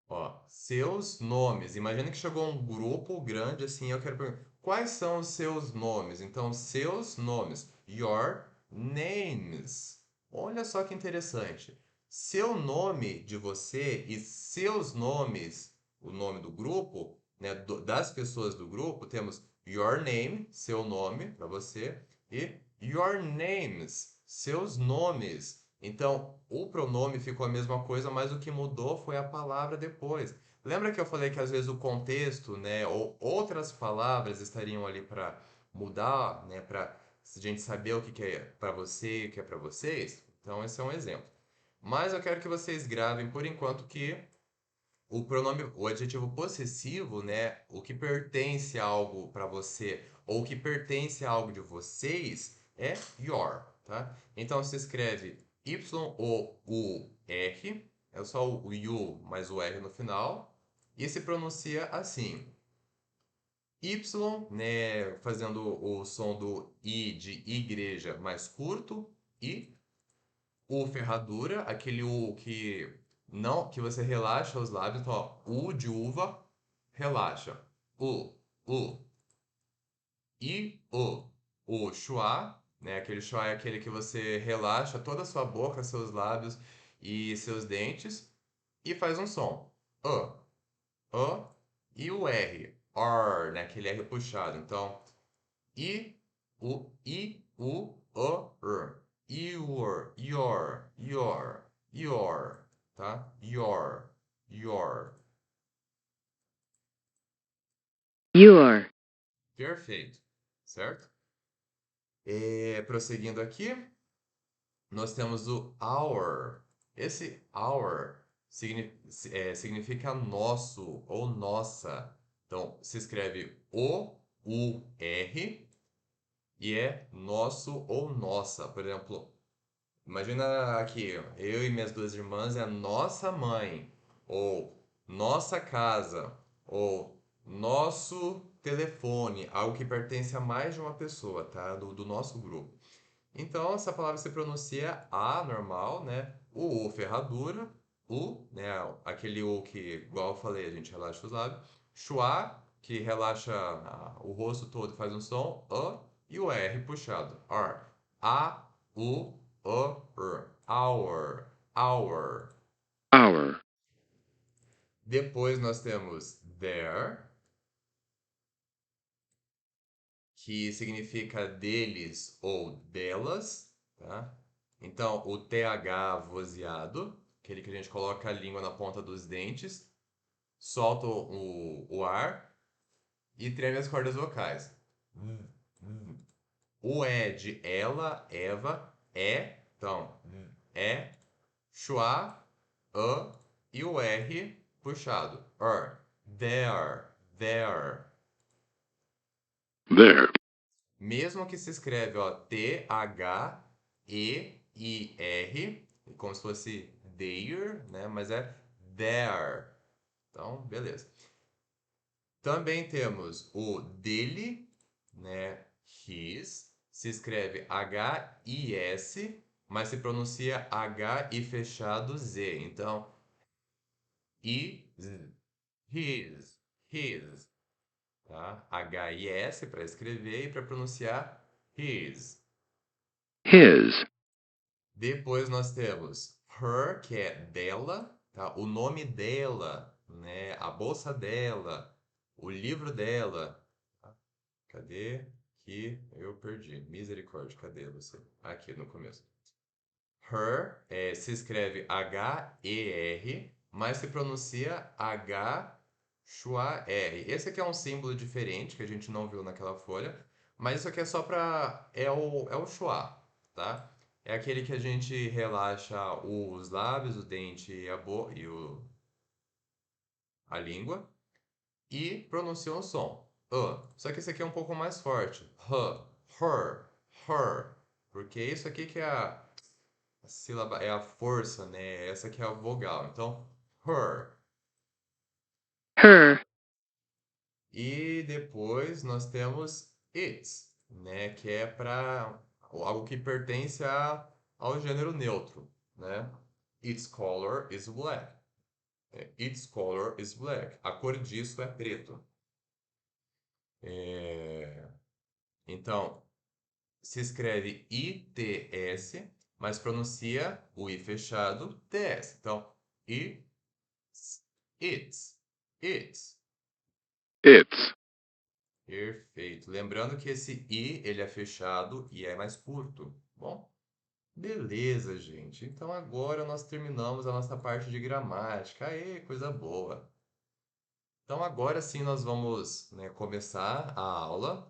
Speaker 1: Ó, seus nomes. Imagina que chegou um grupo grande assim, eu quero perguntar, quais são os seus nomes? Então, seus nomes. Your names. Olha só que interessante. Seu nome de você e seus nomes, o nome do grupo, né, das pessoas do grupo, temos your name, seu nome para você, e your names, seus nomes. Então, o pronome ficou a mesma coisa, mas o que mudou foi a palavra depois. Lembra que eu falei que às vezes o contexto, né, ou outras palavras estariam ali para mudar, né, para a gente saber o que que é para você e o que é para vocês? Então, esse é um exemplo. Mas eu quero que vocês gravem por enquanto que o pronome, o adjetivo possessivo, né, o que pertence a algo para você ou o que pertence a algo de vocês é your, tá? Então se escreve Y-O-U-R, é só o you mais o R no final, e se pronuncia assim. Y, né, fazendo o som do I de igreja mais curto, e U ferradura, aquele U que não, que você relaxa os lábios, então, ó, U de uva, relaxa. U, I, O. O chua, né? Aquele chua é aquele que você relaxa toda a sua boca, seus lábios e seus dentes e faz um som. O, e o R, R, né? Aquele R puxado. Então, I, U, O, R. Your, tá? Your.
Speaker 2: Your.
Speaker 1: Perfeito, certo? Prosseguindo aqui, nós temos o our. Esse our significa nosso ou nossa. Então, se escreve O-U-R e é nosso ou nossa. Por exemplo, imagina aqui, eu e minhas duas irmãs é nossa mãe, ou nossa casa, ou nosso telefone, algo que pertence a mais de uma pessoa, tá? Do nosso grupo. Então, essa palavra se pronuncia A normal, né? O ferradura, U, né? Aquele U que, igual eu falei, a gente relaxa os lábios. Chua, que relaxa o rosto todo e faz um som. E o R puxado. R. A, U, O, R. Hour. Hour.
Speaker 2: Our.
Speaker 1: Depois nós temos their, que significa deles ou delas, tá? Então, o TH vozeado, aquele que a gente coloca a língua na ponta dos dentes, solta o ar e treme as cordas vocais. O E de ela, Eva, então, é, schwa, e o R puxado, there.
Speaker 2: There.
Speaker 1: Mesmo que se escreve, ó, T-H-E-I-R, como se fosse there, né? Mas é there. Então, beleza. Também temos o dele, né? His. Se escreve H-I-S, mas se pronuncia H e fechado Z. Então, I, his, his, tá? H-I-S para escrever e para pronunciar his.
Speaker 2: his,
Speaker 1: Depois nós temos her, que é dela, tá? O nome dela, né? A bolsa dela, o livro dela. Tá? Cadê? Que eu perdi. Misericórdia, cadê você? Aqui no começo. Her se escreve H-E-R, mas se pronuncia H-Schwa-R. Esse aqui é um símbolo diferente que a gente não viu naquela folha, mas isso aqui é só para. É o schwa, tá? É aquele que a gente relaxa os lábios, o dente e a língua e pronuncia um som. Só que esse aqui é um pouco mais forte. Her, her. Porque isso aqui que é a sílaba é a força, né? Essa aqui é a vogal. Então, her.
Speaker 2: her,
Speaker 1: E depois nós temos its, né? Que é para algo que pertence ao gênero neutro, né? Its color is black. Its color is black. A cor disso é preto. É, Então, se escreve ITS, mas pronuncia o I fechado TS. Então, its, its.
Speaker 2: its,
Speaker 1: Perfeito. Lembrando que esse I, ele é fechado e é mais curto. Bom, beleza, gente. Então agora nós terminamos a nossa parte de gramática. Aê, coisa boa. Então agora sim nós vamos, né, começar a aula.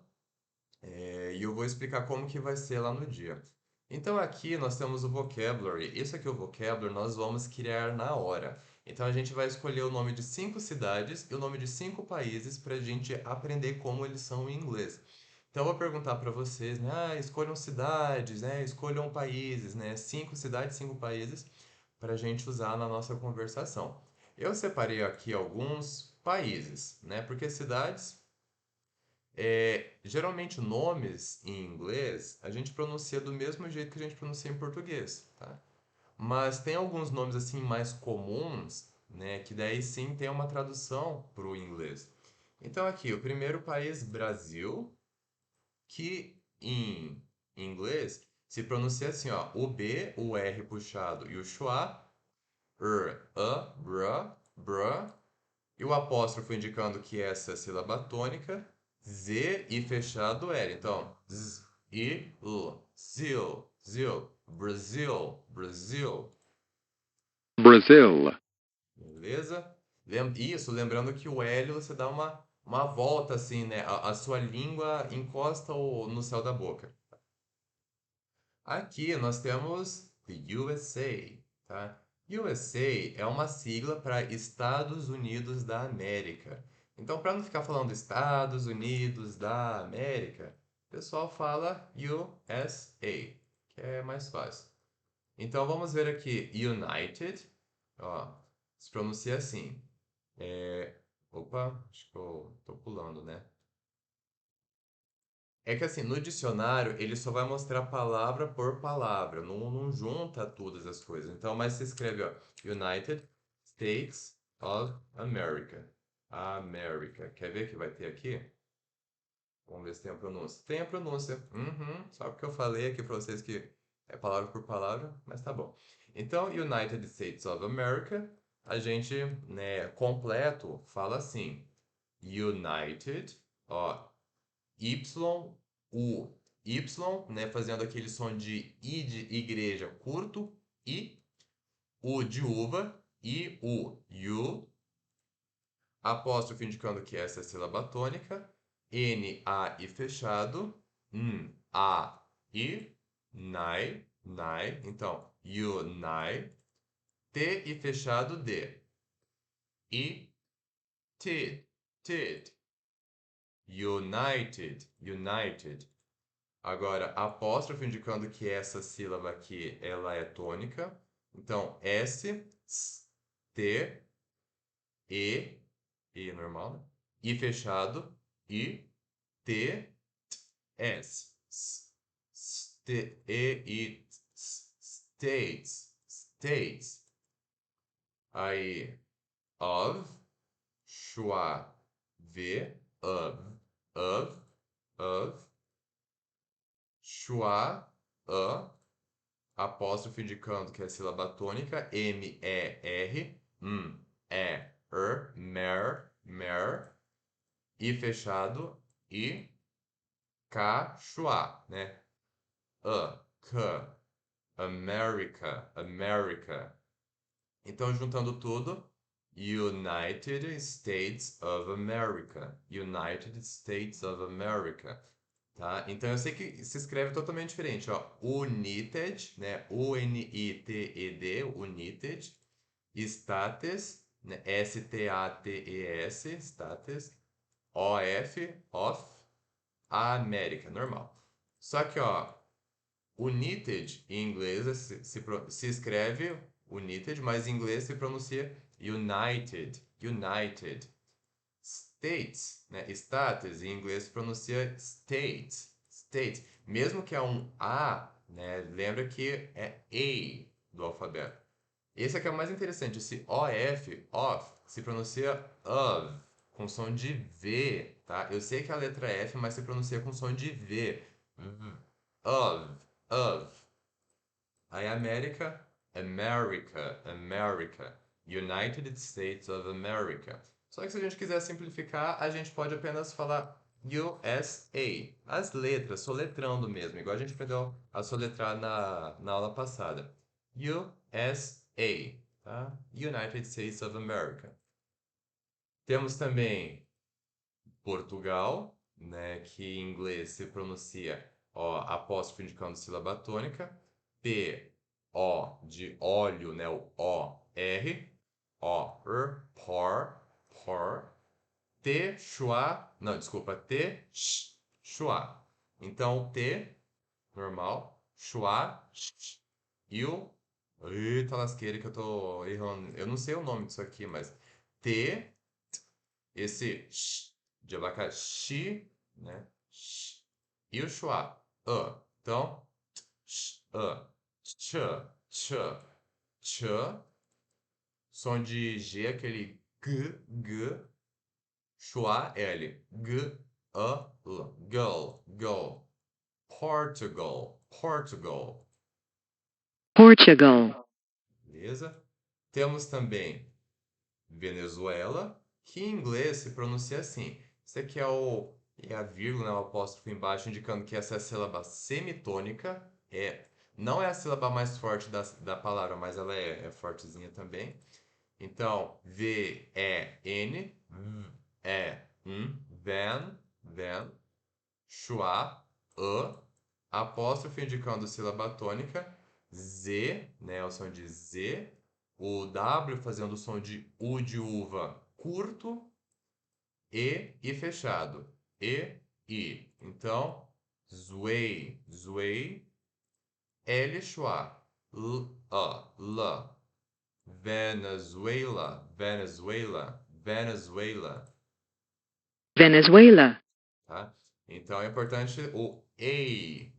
Speaker 1: E eu vou explicar como que vai ser lá no dia. Então aqui nós temos o vocabulary. Isso aqui, o vocabulary, nós vamos criar na hora. Então a gente vai escolher o nome de 5 cidades e o nome de 5 países para a gente aprender como eles são em inglês. Então eu vou perguntar para vocês, né? Escolham cidades, né? Escolham países, né? 5 cidades, 5 países para a gente usar na nossa conversação. Eu separei aqui alguns países, né? Porque cidades geralmente nomes em inglês a gente pronuncia do mesmo jeito que a gente pronuncia em português, tá? Mas tem alguns nomes assim mais comuns, né, que daí sim tem uma tradução para o inglês. Então aqui, o primeiro país, Brasil, que em inglês se pronuncia assim, ó, o B, o R puxado e o schwa, br, e o apóstrofo indicando que essa é a sílaba tônica, Z e fechado L. Então, Z, I, L, Zil, Zil, Brasil, Brasil.
Speaker 2: Brazil,
Speaker 1: Beleza? Isso, lembrando que o L você dá uma volta assim, né? A sua língua encosta no céu da boca. Aqui nós temos the USA, tá? USA é uma sigla para Estados Unidos da América. Então, para não ficar falando Estados Unidos da América, o pessoal fala USA, que é mais fácil. Então, vamos ver aqui United, ó, se pronuncia assim. Opa, acho que eu tô pulando, né? É que assim, no dicionário ele só vai mostrar palavra por palavra, não junta todas as coisas. Então, mas se escreve, ó, United States of America. América. Quer ver que vai ter aqui? Vamos ver se tem a pronúncia. Tem a pronúncia. Só porque eu falei aqui pra vocês que é palavra por palavra, mas tá bom. Então, United States of America, a gente, né, completo, fala assim. United, ó, Y-U. Y, né, fazendo aquele som de I de igreja curto, I, U de uva, I-U, U, apóstrofo indicando que essa é a sílaba tônica, N, A e fechado, A, I, Nai, Nai, então, Unai, T e fechado, D, I, Tid, Tid, United, United. Agora, apóstrofo indicando que essa sílaba aqui ela é tônica. Então, S, S, T, E, E normal, né? I fechado, I, T, T. S. States. States. Aí, of, schwa, v, of, schwa, apóstrofo indicando que é sílaba tônica, M-E-R, mer, I fechado, I, K, schwa, né? America. Então, juntando tudo, United States of America. United States of America. Tá? Então, eu sei que se escreve totalmente diferente, ó. United, né? U-N-I-T-E-D, United. States, né? S-T-A-T-E-S, States. O-F, of, América, normal. Só que, ó, United em inglês se escreve United, mas em inglês se pronuncia United. States, né? States em inglês se pronuncia States. Mesmo que é um A, né? Lembra que é A do alfabeto. Esse aqui é o mais interessante, esse OF, off, se pronuncia of, com som de V, tá? Eu sei que é a letra F, mas se pronuncia com som de V. Of. Aí America. United States of America. Só que se a gente quiser simplificar, a gente pode apenas falar USA. As letras, soletrando mesmo, igual a gente aprendeu a soletrar na aula passada. USA, tá? United States of America. Temos também Portugal, né, que em inglês se pronuncia apóstrofo indicando sílaba tônica, P, O de óleo, né, o O, R, O, R, por, T, chua, não, desculpa, T, sh, chua. Então, T, normal, chua, sh, e o, eita lasqueira que eu tô errando, eu não sei o nome disso aqui, mas T, esse sh de abacaxi, né? Sh. E o schwa, Então, sh, ch, ch, ch, som de G, aquele g, schwa, L, g, l, girl, Portugal,
Speaker 2: Portugal,
Speaker 1: beleza? Temos também Venezuela, que em inglês se pronuncia assim. Isso aqui é a vírgula, né, o apóstrofo embaixo, indicando que essa é a sílaba semitônica. Não é a sílaba mais forte da palavra, mas ela é fortezinha também. Então, V-E-N, Van, Schwa, apóstrofo indicando sílaba tônica, Z, né, o som de Z, o W fazendo o som de U de uva curto, e fechado, I. Então, Zway, L, Schwa, L, Venezuela,
Speaker 2: Venezuela,
Speaker 1: tá? Então é importante o EI,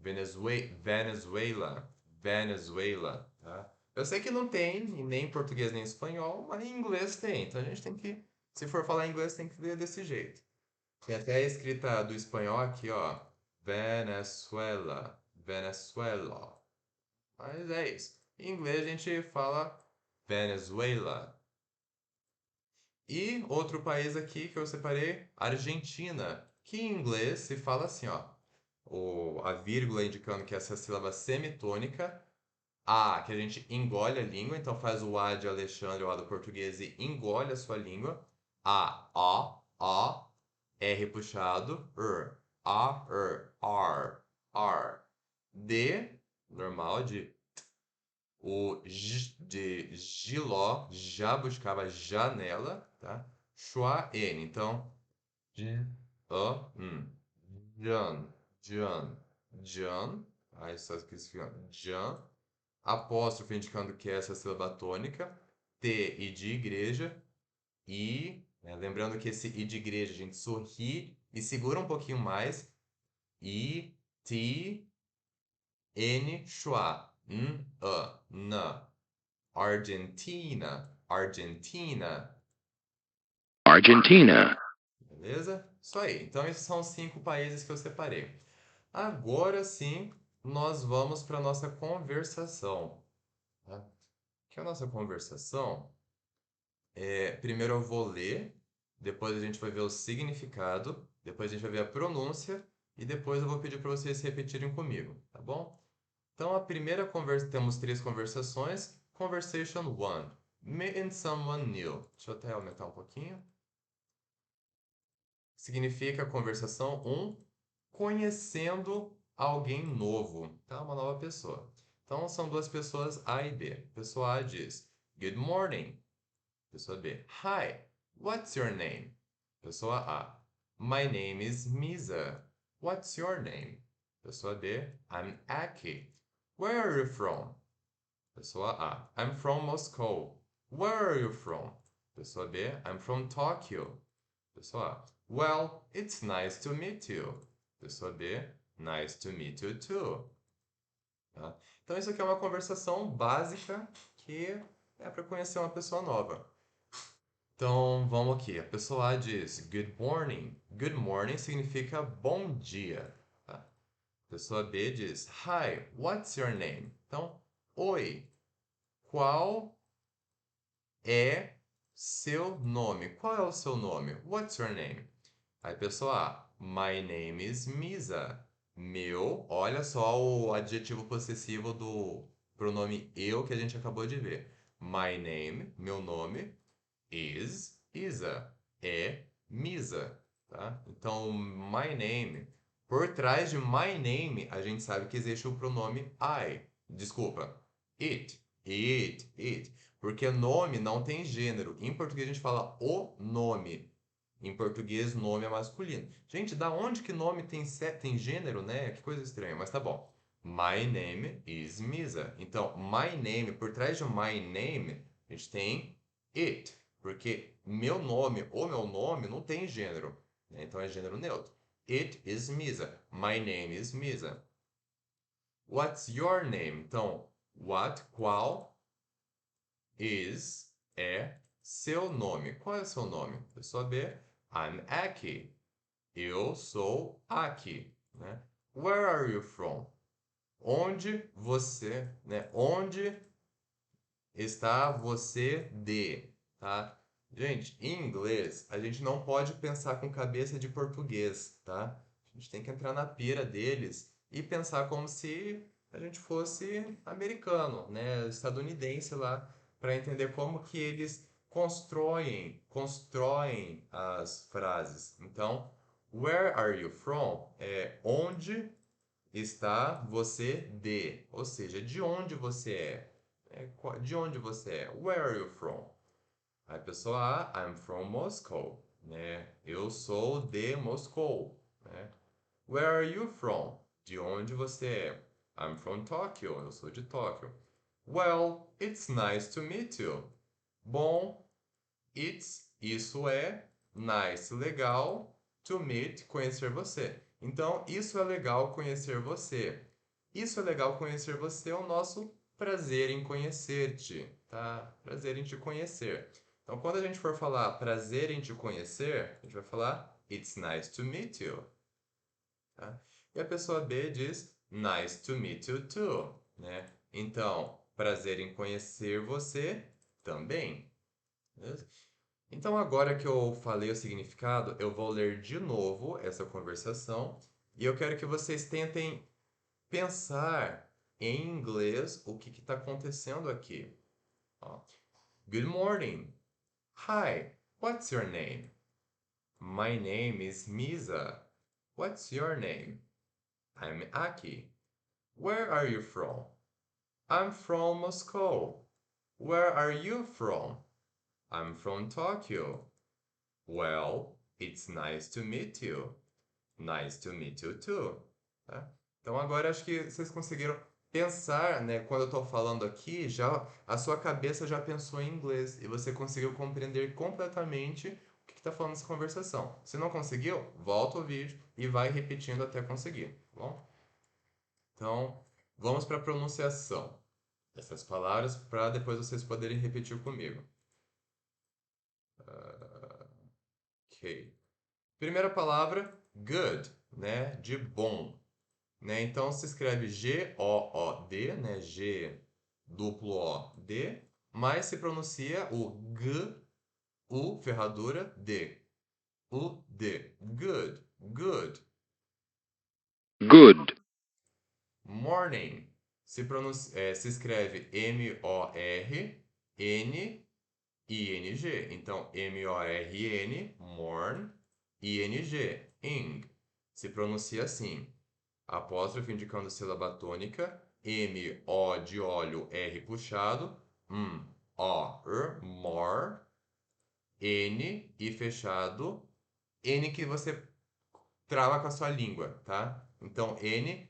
Speaker 1: Venezuela, tá? Eu sei que não tem nem em português nem em espanhol, mas em inglês tem. Então a gente tem que, se for falar inglês, tem que ler desse jeito. Tem até a escrita do espanhol aqui, ó. Venezuela. Mas é isso. Em inglês a gente fala Venezuela. E outro país aqui que eu separei, Argentina, que em inglês se fala assim, ó. A vírgula indicando que essa sílaba semitônica, A, que a gente engole a língua, então faz o A de Alexandre, o A do português e engole a sua língua. A, O, R puxado, R. D, normal, de o J de Giló, já buscava janela, tá? Schwa, N. Então, J, John. Aí só que isso fica John. Apóstrofe indicando que essa é a sílaba tônica. T, I de igreja. I, né? Lembrando que esse I de igreja, a gente sorri e segura um pouquinho mais. I-T N schwa. N. Argentina. Argentina.
Speaker 2: Argentina.
Speaker 1: Beleza? Isso aí. Então, esses são os 5 países que eu separei. Agora sim, nós vamos para a nossa conversação. Tá? Que a nossa conversação primeiro eu vou ler, depois a gente vai ver o significado, depois a gente vai ver a pronúncia e depois eu vou pedir para vocês repetirem comigo, tá bom? Então, a primeira conversa, temos 3 conversações. Conversation 1. Meeting someone new. Deixa eu até aumentar um pouquinho. Significa conversação 1, conhecendo alguém novo, tá? Uma nova pessoa. Então, são 2 pessoas A e B. Pessoa A diz, Good morning. Pessoa B, Hi, what's your name? Pessoa A, My name is Misa. What's your name? Pessoa B, I'm Aki. Where are you from? Pessoa A, I'm from Moscow. Where are you from? Pessoa B, I'm from Tokyo. Pessoa A, Well, it's nice to meet you. Pessoa B, Nice to meet you too. Tá? Então, isso aqui é uma conversação básica que é para conhecer uma pessoa nova. Então, vamos aqui. A pessoa A diz good morning. Good morning significa bom dia. Tá? A pessoa B diz hi, what's your name? Então, oi, qual é seu nome? Qual é o seu nome? What's your name? Aí, pessoa A, my name is Misa. Meu, olha só o adjetivo possessivo do pronome eu que a gente acabou de ver. My name, meu nome, is Isa. É Misa, tá? Então, my name. Por trás de my name, a gente sabe que existe o pronome I. Desculpa. It. It. Porque nome não tem gênero. Em português a gente fala o nome. Em português, nome é masculino. Gente, da onde que nome tem gênero, né? Que coisa estranha, mas tá bom. My name is Misa. Então, my name, por trás de my name, a gente tem it. Porque o meu nome, não tem gênero, né? Então é gênero neutro. It is Misa. My name is Misa. What's your name? Então, qual, is, é, seu nome. Qual é o seu nome? Pessoa B, I'm Aki. Eu sou Aki, né? Where are you from? Onde você, né? Onde está você de, tá? Gente, em inglês, a gente não pode pensar com cabeça de português, tá? A gente tem que entrar na pira deles e pensar como se a gente fosse americano, né? Estadunidense lá, para entender como que eles constroem as frases. Então, where are you from? É onde está você de, ou seja, de onde você é. De onde você é? Where are you from? Aí, pessoa A, I'm from Moscow, né? Eu sou de Moscou, né? Where are you from? De onde você é? I'm from Tokyo, eu sou de Tóquio. Well, it's nice to meet you. Bom, isso é, nice, legal, to meet, conhecer você. Então, isso é legal conhecer você. Isso é legal conhecer você é o nosso prazer em conhecer-te, tá? Prazer em te conhecer. Então, quando a gente for falar prazer em te conhecer, a gente vai falar It's nice to meet you, tá? E a pessoa B diz Nice to meet you too, né? Então, prazer em conhecer você também. Beleza? Então, agora que eu falei o significado, eu vou ler de novo essa conversação e eu quero que vocês tentem pensar em inglês o que está acontecendo aqui. Ó. Good morning. Hi, what's your name? My name is Misa. What's your name? I'm Aki. Where are you from? I'm from Moscow. Where are you from? I'm from Tokyo. Well, it's nice to meet you. Nice to meet you too. Tá? Então agora acho que vocês conseguiram pensar, né? Quando eu estou falando aqui, já a sua cabeça já pensou em inglês e você conseguiu compreender completamente o que está falando essa conversação. Se não conseguiu, volta o vídeo e vai repetindo até conseguir, tá bom? Então, vamos para a pronunciação dessas palavras para depois vocês poderem repetir comigo. Ok. Primeira palavra, good, né? De bom. Né? Então se escreve G-O-O-D, né? G duplo O-D, mas se pronuncia o G, U, ferradura, D. U, D. Good, good.
Speaker 2: Good.
Speaker 1: Morning. Se escreve M-O-R-N-I-N-G. Então, M-O-R-N, morn, I-N-G, ing. Se pronuncia assim. Apóstrofe indicando sílaba tônica, M, O de óleo, R puxado, O, more, N e fechado, N que você trava com a sua língua, tá? Então, N,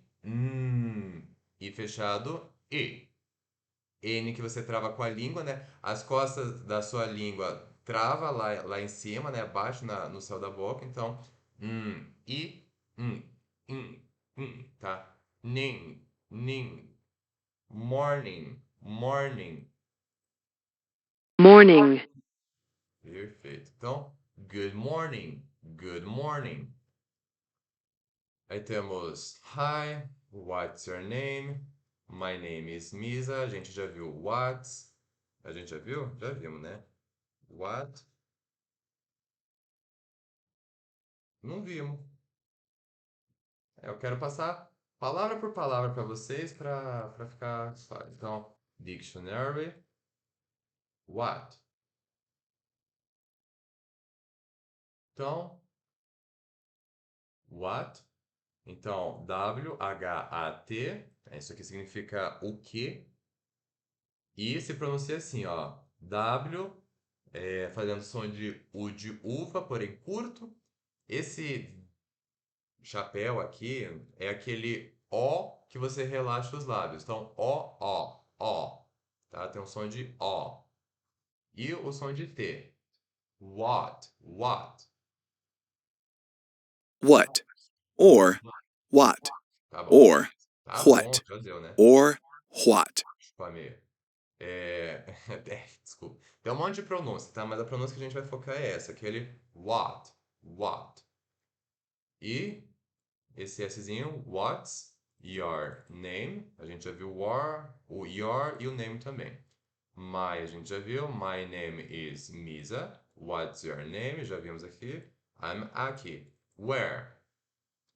Speaker 1: e fechado, E. N que você trava com a língua, né? As costas da sua língua trava lá em cima, né? Abaixo no céu da boca. Então, I, hum, tá? Nin, nin. Morning, morning.
Speaker 2: Morning.
Speaker 1: Perfeito. Então, good morning, good morning. Aí temos hi, what's your name? My name is Misa. A gente já viu what. A gente já viu? Já vimos, né? What? Não vimos. Eu quero passar palavra por palavra para vocês para ficar fácil. Então, dictionary, what? Então, what? Então, W-H-A-T, isso aqui significa o que, e se pronuncia assim, ó, W, fazendo som de U de uva, porém curto. Esse chapéu aqui é aquele O que você relaxa os lábios. Então, O, tá? Tem um som de O. E o som de T. What, what.
Speaker 3: What, or what,
Speaker 1: Tá bom.
Speaker 3: or
Speaker 1: Tá bom,
Speaker 3: what,
Speaker 1: já deu, né?
Speaker 3: or what.
Speaker 1: Spamei. Desculpa. Tem um monte de pronúncia, tá? Mas a pronúncia que a gente vai focar é essa, aquele what, what. E esse Szinho, what's your name? A gente já viu o your e o name também. My, a gente já viu. My name is Misa. What's your name? Já vimos aqui. I'm Aki. Where?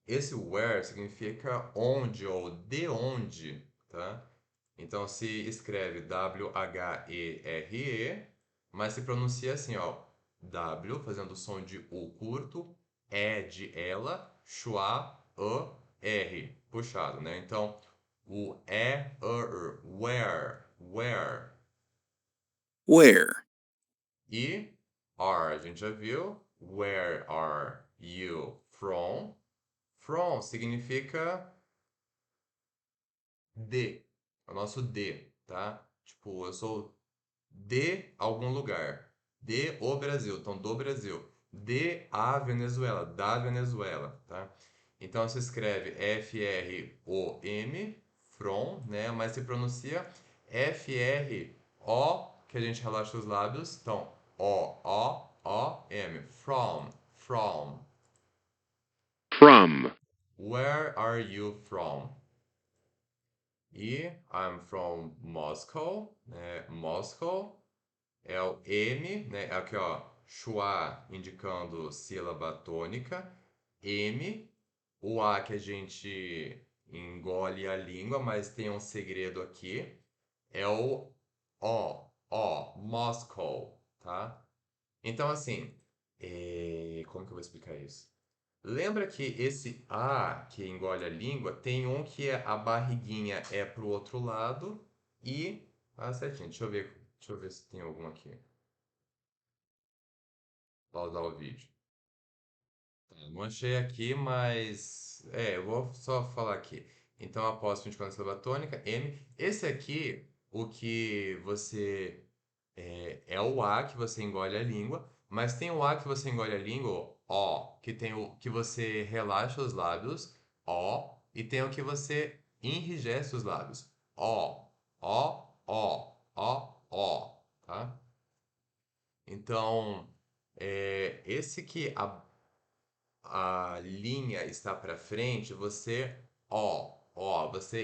Speaker 1: Esse where significa onde ou de onde, tá? Então se escreve W-H-E-R-E, mas se pronuncia assim, ó. W, fazendo o som de U curto, E de ela, schwa, E, R, puxado, né? Então, o where, where.
Speaker 3: Where,
Speaker 1: E are, a gente já viu. Where are you from? From significa de, é o nosso de, tá? Tipo, eu sou de algum lugar. De o Brasil, então do Brasil. De a Venezuela, da Venezuela, tá? Então se escreve F-R-O-M, from, né? Mas se pronuncia F-R-O, que a gente relaxa os lábios. Então, O-O-O-M, from, from.
Speaker 2: From.
Speaker 1: Where are you from? E I'm from Moscow, né? Moscow é o M, né? Aqui, ó, schwa indicando sílaba tônica, M, o A que a gente engole a língua, mas tem um segredo aqui, é Moscow, tá? Então, assim, como que eu vou explicar isso? Lembra que esse A que engole a língua tem um que a barriguinha é pro outro lado e. Ah, certinho. Deixa eu ver se tem algum aqui. Pausar o vídeo. Tá, não achei aqui, mas. Eu vou só falar aqui. Então, após 24 sílaba tônica, M. Esse aqui, o que você. É o A que você engole a língua, Mas tem o A que você engole a língua, ó, que tem o que você relaxa os lábios, ó, e tem o que você enrijece os lábios, ó, ó, ó, ó, tá? Então, esse que a linha está para frente, você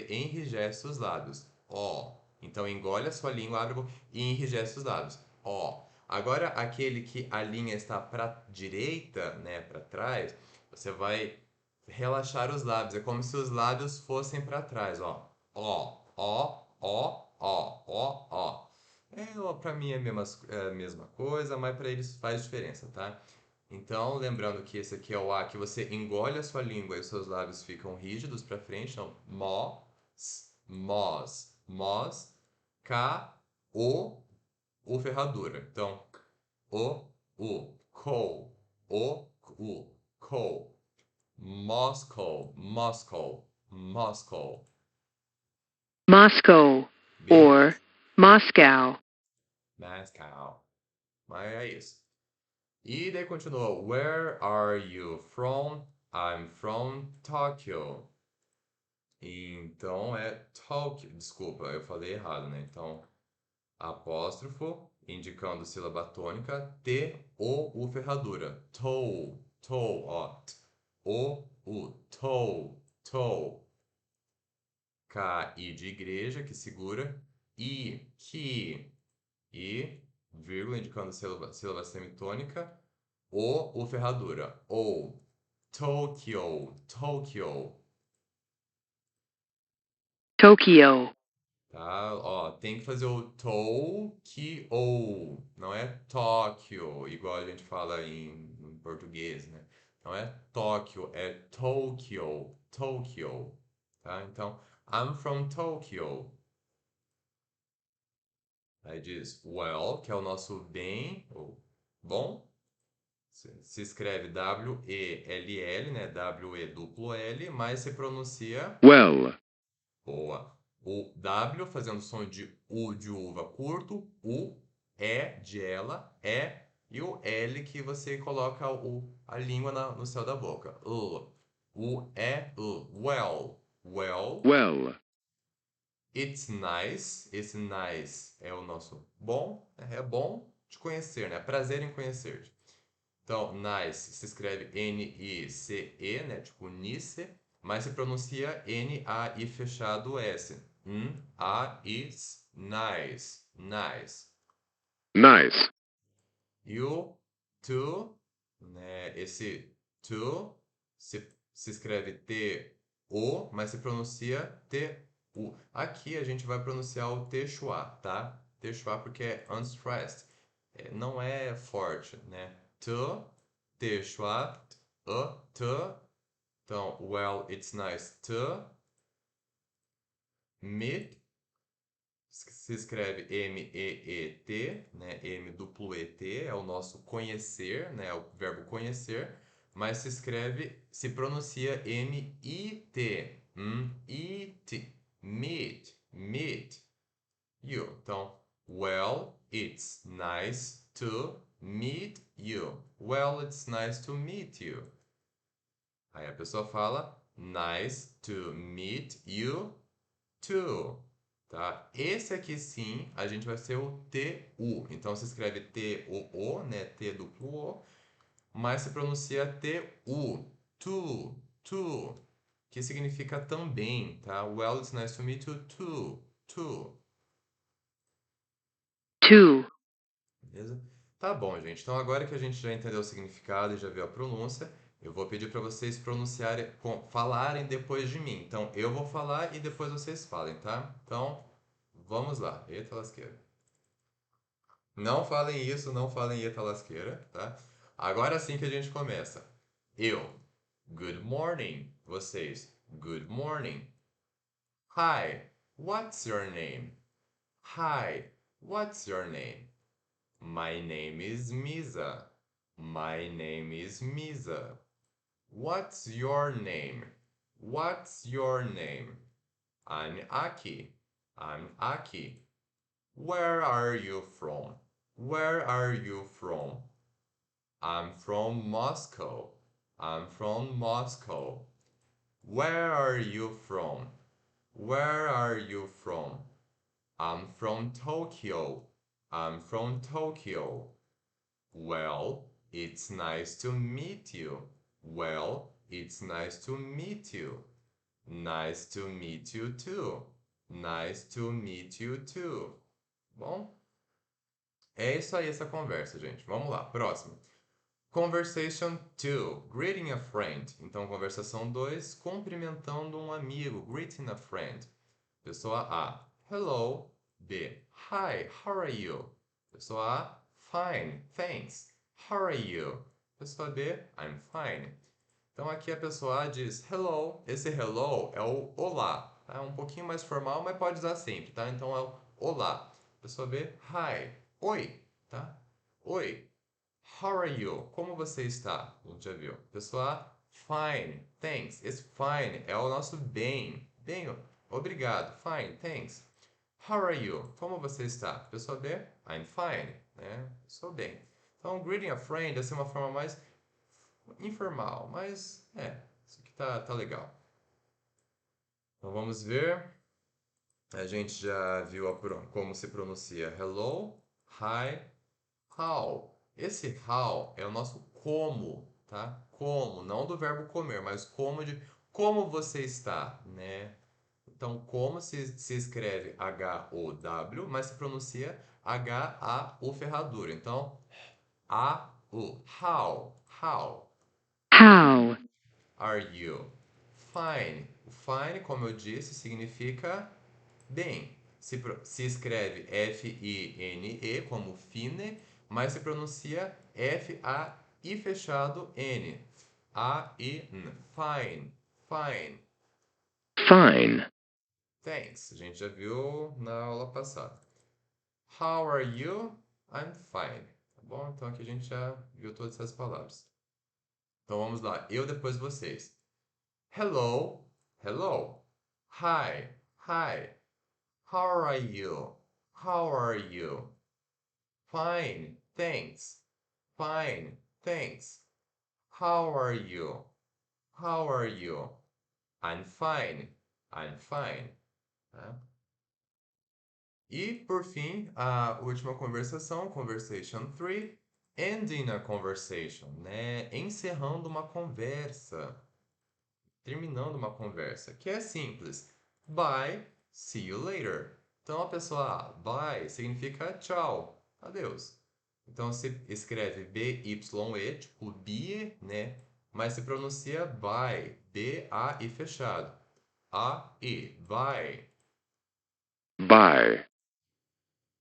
Speaker 1: enrijece os lábios, ó. Então engole a sua língua, abre a boca e enrijece os lábios, ó. Agora aquele que a linha está para direita, né, para trás, você vai relaxar os lábios. É como se os lábios fossem para trás, ó. Ó, ó, ó, ó, ó, ó. Para mim é a mesma coisa, mas para eles faz diferença, tá? Então, lembrando que esse aqui é o A, que você engole a sua língua e os seus lábios ficam rígidos para frente. Então, mós, K, o ferradura. Então, coal, coal, Moscow.
Speaker 4: Moscow or
Speaker 1: Beleza.
Speaker 4: Moscow.
Speaker 1: Moscow. Mas é isso. E daí continua. Where are you from? I'm from Tokyo. Então é Tokyo. Desculpa, eu falei errado, né? Então, apóstrofo, indicando sílaba tônica, T-O-U ferradura. Ó. Toe. K-I de igreja, que segura. I, vírgula, indicando sílaba semitônica. O ferradura. Tokyo.
Speaker 4: Tokyo.
Speaker 1: Tá? Ó, tem que fazer o Tokyo, não é Tóquio, igual a gente fala em português, né? Não é Tóquio, é Tokyo, tá? Então, I'm from Tokyo. Aí diz well, que é o nosso bem, ou bom. Se escreve W-E-L-L, né? W-E-L, mas se pronuncia
Speaker 2: well,
Speaker 1: boa. O W fazendo som de U de uva curto, U, E de ela, e o L que você coloca a língua no céu da boca. Well.
Speaker 2: well,
Speaker 1: It's nice. Esse nice é o nosso bom, é bom de conhecer, né? Prazer em conhecer. Então, nice se escreve N-I-C-E, né? Tipo nice, mas se pronuncia N-A-I fechado S. A-is, nice.
Speaker 2: nice,
Speaker 1: E o to, né? Esse to se escreve T-O, mas se pronuncia T-U. Aqui a gente vai pronunciar o Techua, tá? Techua porque é unstressed. Não é forte, né? Techua, t. Então, well, it's nice to meet. Se escreve M-E-E-T, né? M-E-T, é o nosso conhecer, né? É o verbo conhecer, mas se pronuncia M-I-T. It, meet you. Então, well, it's nice to meet you. Well, it's nice to meet you. Aí a pessoa fala, nice to meet you too. Tá? Esse aqui sim, a gente vai ser o T-U. Então se escreve T-O-O, né? T duplo O, mas se pronuncia T-U. To, que significa também, tá? Well, it's nice to meet you too.
Speaker 4: Two.
Speaker 1: Beleza? Tá bom, gente. Então agora que a gente já entendeu o significado e já viu a pronúncia, eu vou pedir para vocês pronunciarem, falarem depois de mim. Então eu vou falar e depois vocês falem, tá? Então, vamos lá. Eita lasqueira. Não falem isso, não falem eita lasqueira, tá? Agora sim que a gente começa. Eu, good morning. Vocês, good morning. Hi, what's your name? Hi, what's your name? My name is Misa. My name is Misa. What's your name? What's your name? I'm Aki. I'm Aki. Where are you from? Where are you from? I'm from Moscow. I'm from Moscow. Where are you from? Where are you from? I'm from Tokyo. I'm from Tokyo. Well, it's nice to meet you. Well, it's nice to meet you. Nice to meet you too. Nice to meet you too. Bom, é isso aí essa conversa, gente. Vamos lá, próximo. Conversation 2, greeting a friend. Então, conversação 2, cumprimentando um amigo, greeting a friend. Pessoa A, hello. B, hi, how are you? Pessoa A, fine, thanks. How are you? Pessoa B, I'm fine. Então, aqui a pessoa A diz hello. Esse hello é o olá. Tá? É um pouquinho mais formal, mas pode usar sempre, tá? Então, é o olá. Pessoa B, hi, oi, tá? Oi. How are you? Como você está? A gente já viu. Pessoa A, fine, thanks. Esse fine é o nosso bem. Bem, obrigado. Fine, thanks. How are you? Como você está? Pessoa B, I'm fine, né? Estou bem. Então, greeting a friend é uma forma mais informal, mas isso aqui tá legal. Então vamos ver. A gente já viu como se pronuncia hello, hi, how. Esse how é o nosso como, tá? Como, não do verbo comer, mas como de como você está, né? Então, como se escreve H-O-W, mas se pronuncia H-A-U ferradura. Então, A-U. How
Speaker 2: How?
Speaker 1: are you? Fine. O fine, como eu disse, significa bem. Se escreve F-I-N-E como fine, mas se pronuncia F-A-I fechado N. A-I-N. Fine. Fine.
Speaker 2: Fine.
Speaker 1: Thanks. A gente já viu na aula passada. How are you? I'm fine. Tá bom? Então aqui a gente já viu todas essas palavras. Então vamos lá. Eu depois vocês. Hello. Hello. Hi. Hi. How are you? How are you? Fine, thanks. Fine, thanks. How are you? How are you? I'm fine. I'm fine. Tá? E, por fim, a última conversação, conversation 3, ending a conversation, né? Encerrando uma conversa, terminando uma conversa, que é simples. Bye, see you later. Então, a pessoa, bye, significa tchau, adeus. Então, se escreve B-Y-E, tipo bie, né? Mas se pronuncia bye, B-A-I fechado. A-I, bye.
Speaker 2: Bye.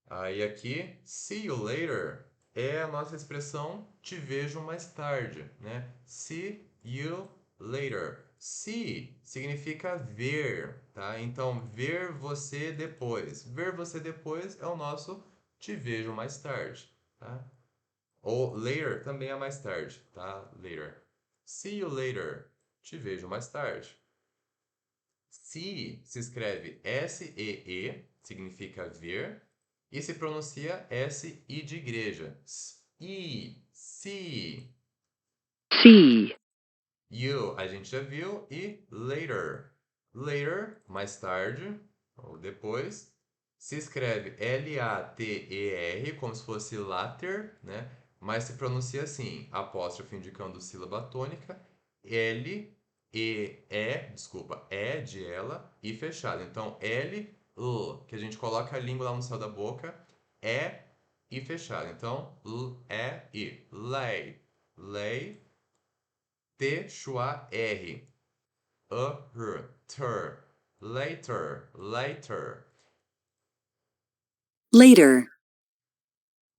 Speaker 1: Aí aqui, see you later é a nossa expressão te vejo mais tarde, né? See you later. See significa ver, tá? Então, ver você depois. Ver você depois é o nosso te vejo mais tarde, tá? Ou later também é mais tarde, tá? Later. See you later. Te vejo mais tarde. Se escreve S-E-E, significa ver, e se pronuncia S-I de igreja. I, see.
Speaker 2: See.
Speaker 1: You, a gente já viu, e later. Later, mais tarde, ou depois, se escreve L-A-T-E-R, como se fosse later, né? Mas se pronuncia assim, apóstrofe indicando sílaba tônica, L, desculpa, E de ela, e fechado. Então, L, L, que a gente coloca a língua lá no céu da boca, e fechado. Então, I, lay, lay, T-R, ter, later, later.
Speaker 3: Later.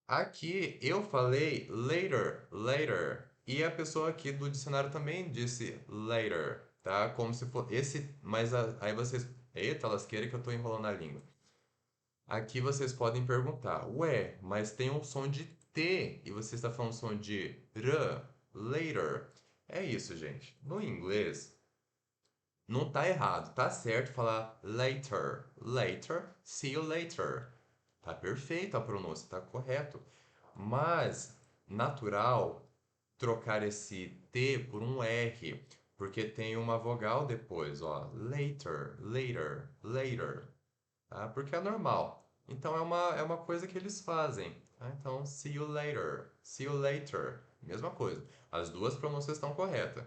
Speaker 1: Aqui eu falei later, later. E a pessoa aqui do dicionário também disse later, tá? Como se fosse esse, mas aí vocês, eita, lasqueira que eu tô enrolando a língua. Aqui vocês podem perguntar, ué, mas tem um som de T e você está falando som de R, later. É isso, gente. No inglês, não tá errado, tá certo falar later, later, see you later. Tá perfeito a pronúncia, tá correto. Mas natural trocar esse T por um R, porque tem uma vogal depois, ó. Later, later, later, tá? Porque é normal. Então é uma coisa que eles fazem, tá? Então, see you later, mesma coisa. As duas pronúncias estão corretas.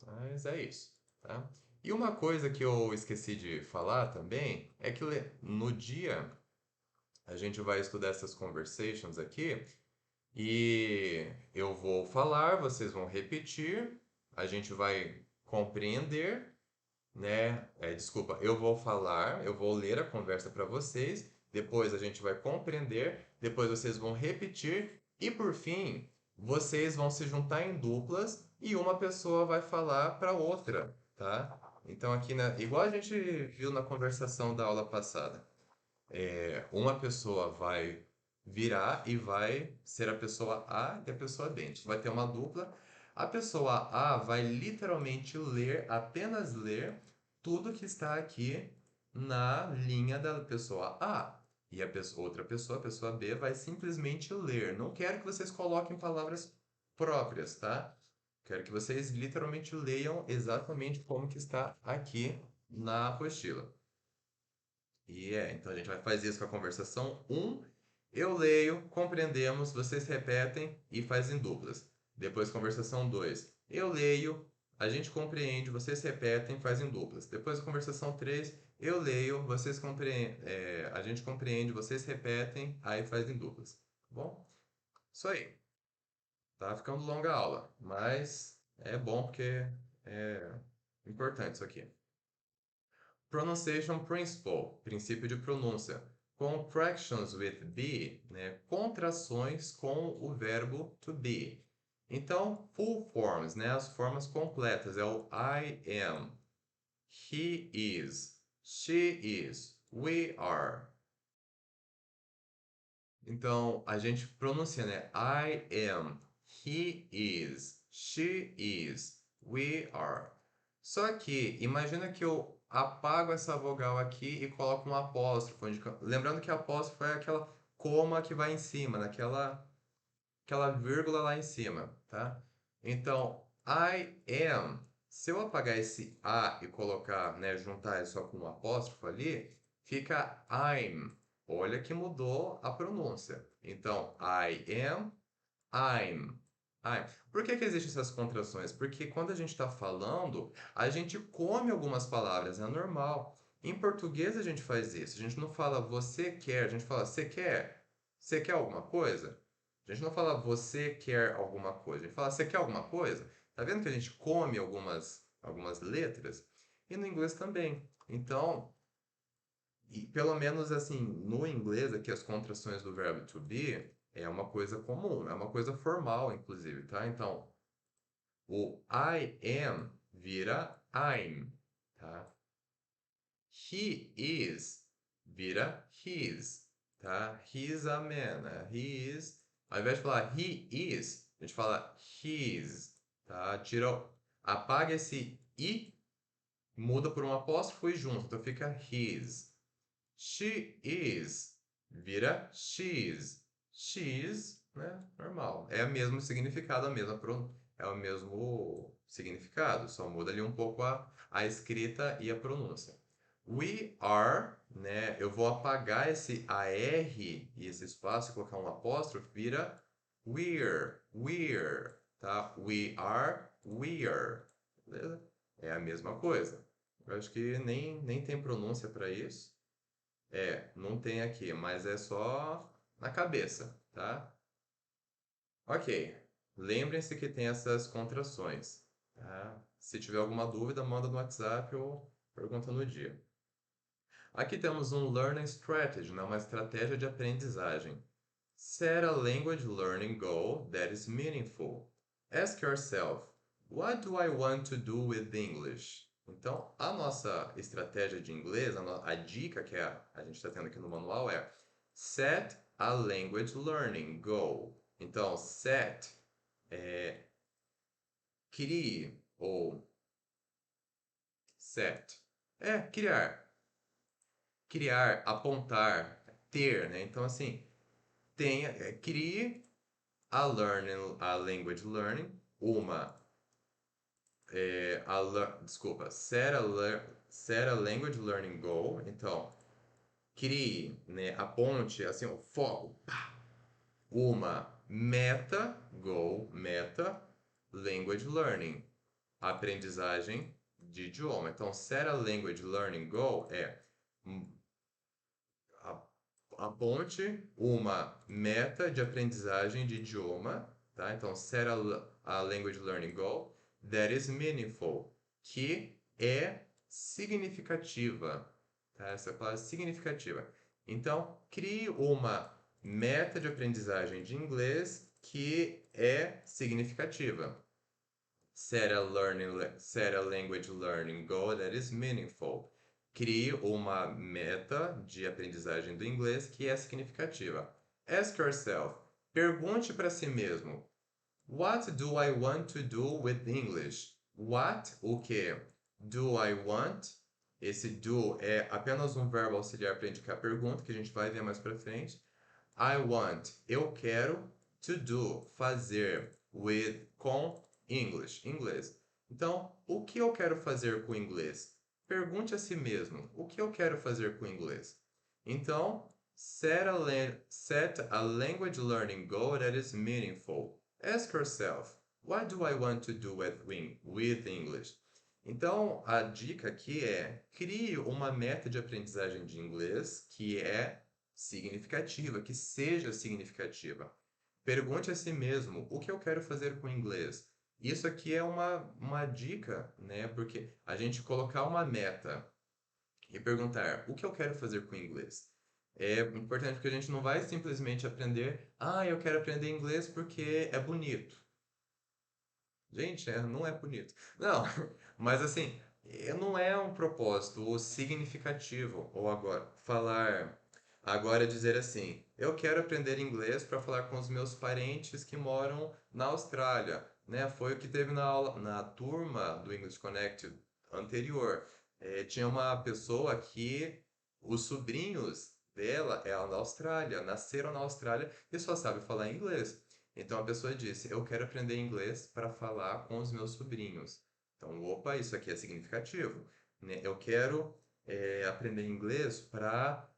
Speaker 1: Mas é isso, tá? E uma coisa que eu esqueci de falar também é que no dia a gente vai estudar essas conversations aqui e eu vou falar, vocês vão repetir, a gente vai compreender, né? Desculpa, eu vou falar, eu vou ler a conversa para vocês, depois a gente vai compreender, depois vocês vão repetir e por fim, vocês vão se juntar em duplas e uma pessoa vai falar para outra, tá? Então aqui, igual a gente viu na conversação da aula passada, uma pessoa vai virar e vai ser a pessoa A e a pessoa B. Então, vai ter uma dupla. A pessoa A vai literalmente ler, apenas ler, tudo que está aqui na linha da pessoa A. E outra pessoa, a pessoa B, vai simplesmente ler. Não quero que vocês coloquem palavras próprias, tá? Quero que vocês literalmente leiam exatamente como que está aqui na apostila. Então a gente vai fazer isso com a conversação um. Eu leio, compreendemos, vocês repetem e fazem duplas. Depois, conversação 2. Eu leio, a gente compreende, vocês repetem, fazem duplas. Depois, conversação 3. Eu leio, vocês compreendem, a gente compreende, vocês repetem, aí fazem duplas. Tá bom? Isso aí. Tá ficando longa a aula, mas é bom porque é importante isso aqui. Pronunciation Principle, princípio de pronúncia. Contractions with be, né? Contrações com o verbo to be. Então, full forms, né? As formas completas é o I am, he is, she is, we are. Então, a gente pronuncia, né? I am, he is, she is, we are. Só que, imagina que eu apago essa vogal aqui e coloco um apóstrofo. Lembrando que apóstrofo é aquela coma que vai em cima, aquela vírgula lá em cima, tá? Então, I am. Se eu apagar esse A e colocar, né, juntar só com um apóstrofo ali, fica I'm. Olha que mudou a pronúncia. Então, I am, I'm. Por que que existem essas contrações? Porque quando a gente está falando, a gente come algumas palavras, é normal. Em português a gente faz isso. A gente não fala você quer, a gente fala você quer. Você quer alguma coisa? A gente não fala você quer alguma coisa. A gente fala você quer alguma coisa? Tá vendo que a gente come algumas letras? E no inglês também. Então, e pelo menos assim, no inglês aqui as contrações do verbo to be é uma coisa comum, é uma coisa formal, inclusive, tá? Então, o I am vira I'm, tá? He is vira his, tá? He's a man, né? He is. Ao invés de falar he is, a gente fala his, tá? Apaga esse i, muda por um apóstrofo e junto, então fica his. She is vira she's. She's, né? Normal. É o mesmo significado, é o mesmo significado, só muda ali um pouco a escrita e a pronúncia. We are, né? Eu vou apagar esse AR e esse espaço e colocar um apóstrofo, vira we're, tá? We are, we're. Beleza? É a mesma coisa. Eu acho que nem tem pronúncia para isso. Não tem aqui, mas é só na cabeça, tá? Ok. Lembrem-se que tem essas contrações, tá? Se tiver alguma dúvida, manda no WhatsApp ou pergunta no dia. Aqui temos um Learning Strategy, né? Uma estratégia de aprendizagem. Set a language learning goal that is meaningful. Ask yourself, what do I want to do with English? Então, a nossa estratégia de inglês, a dica que a gente está tendo aqui no manual é set a language learning goal. Então, crie ou set. Criar. Criar, apontar, ter, né? Então, assim, crie a language learning, set a language learning goal. Então, crie, né, aponte, assim, o foco, pá, uma meta, language learning, aprendizagem de idioma. Então, set a language learning goal é aponte uma meta de aprendizagem de idioma, tá? Então, set a language learning goal that is meaningful, que é significativa, tá? Essa palavra é significativa. Então, crie uma meta de aprendizagem de inglês que é significativa. Set a language learning goal that is meaningful. Crie uma meta de aprendizagem do inglês que é significativa. Ask yourself. Pergunte para si mesmo. What do I want to do with English? What, o que? Do I want? Esse do é apenas um verbo auxiliar para indicar a pergunta, que a gente vai ver mais para frente. I want, eu quero, to do, fazer, with, com, English, inglês. Então, o que eu quero fazer com o inglês? Pergunte a si mesmo, o que eu quero fazer com o inglês? Então, set a language learning goal that is meaningful. Ask yourself, what do I want to do with English? Então, a dica aqui é, crie uma meta de aprendizagem de inglês que é significativa, que seja significativa. Pergunte a si mesmo, o que eu quero fazer com o inglês? Isso aqui é uma dica, né? Porque a gente colocar uma meta e perguntar, o que eu quero fazer com o inglês? É importante porque a gente não vai simplesmente aprender, eu quero aprender inglês porque é bonito. Gente, não é bonito. Não, mas assim, não é um propósito significativo. Ou agora dizer assim, eu quero aprender inglês para falar com os meus parentes que moram na Austrália, né? Foi o que teve na turma do English Connect anterior. Tinha uma pessoa que os sobrinhos dela eram da Austrália, nasceram na Austrália e só sabe falar inglês. Então a pessoa disse: eu quero aprender inglês para falar com os meus sobrinhos. Então, opa, isso aqui é significativo, né? Eu quero aprender inglês para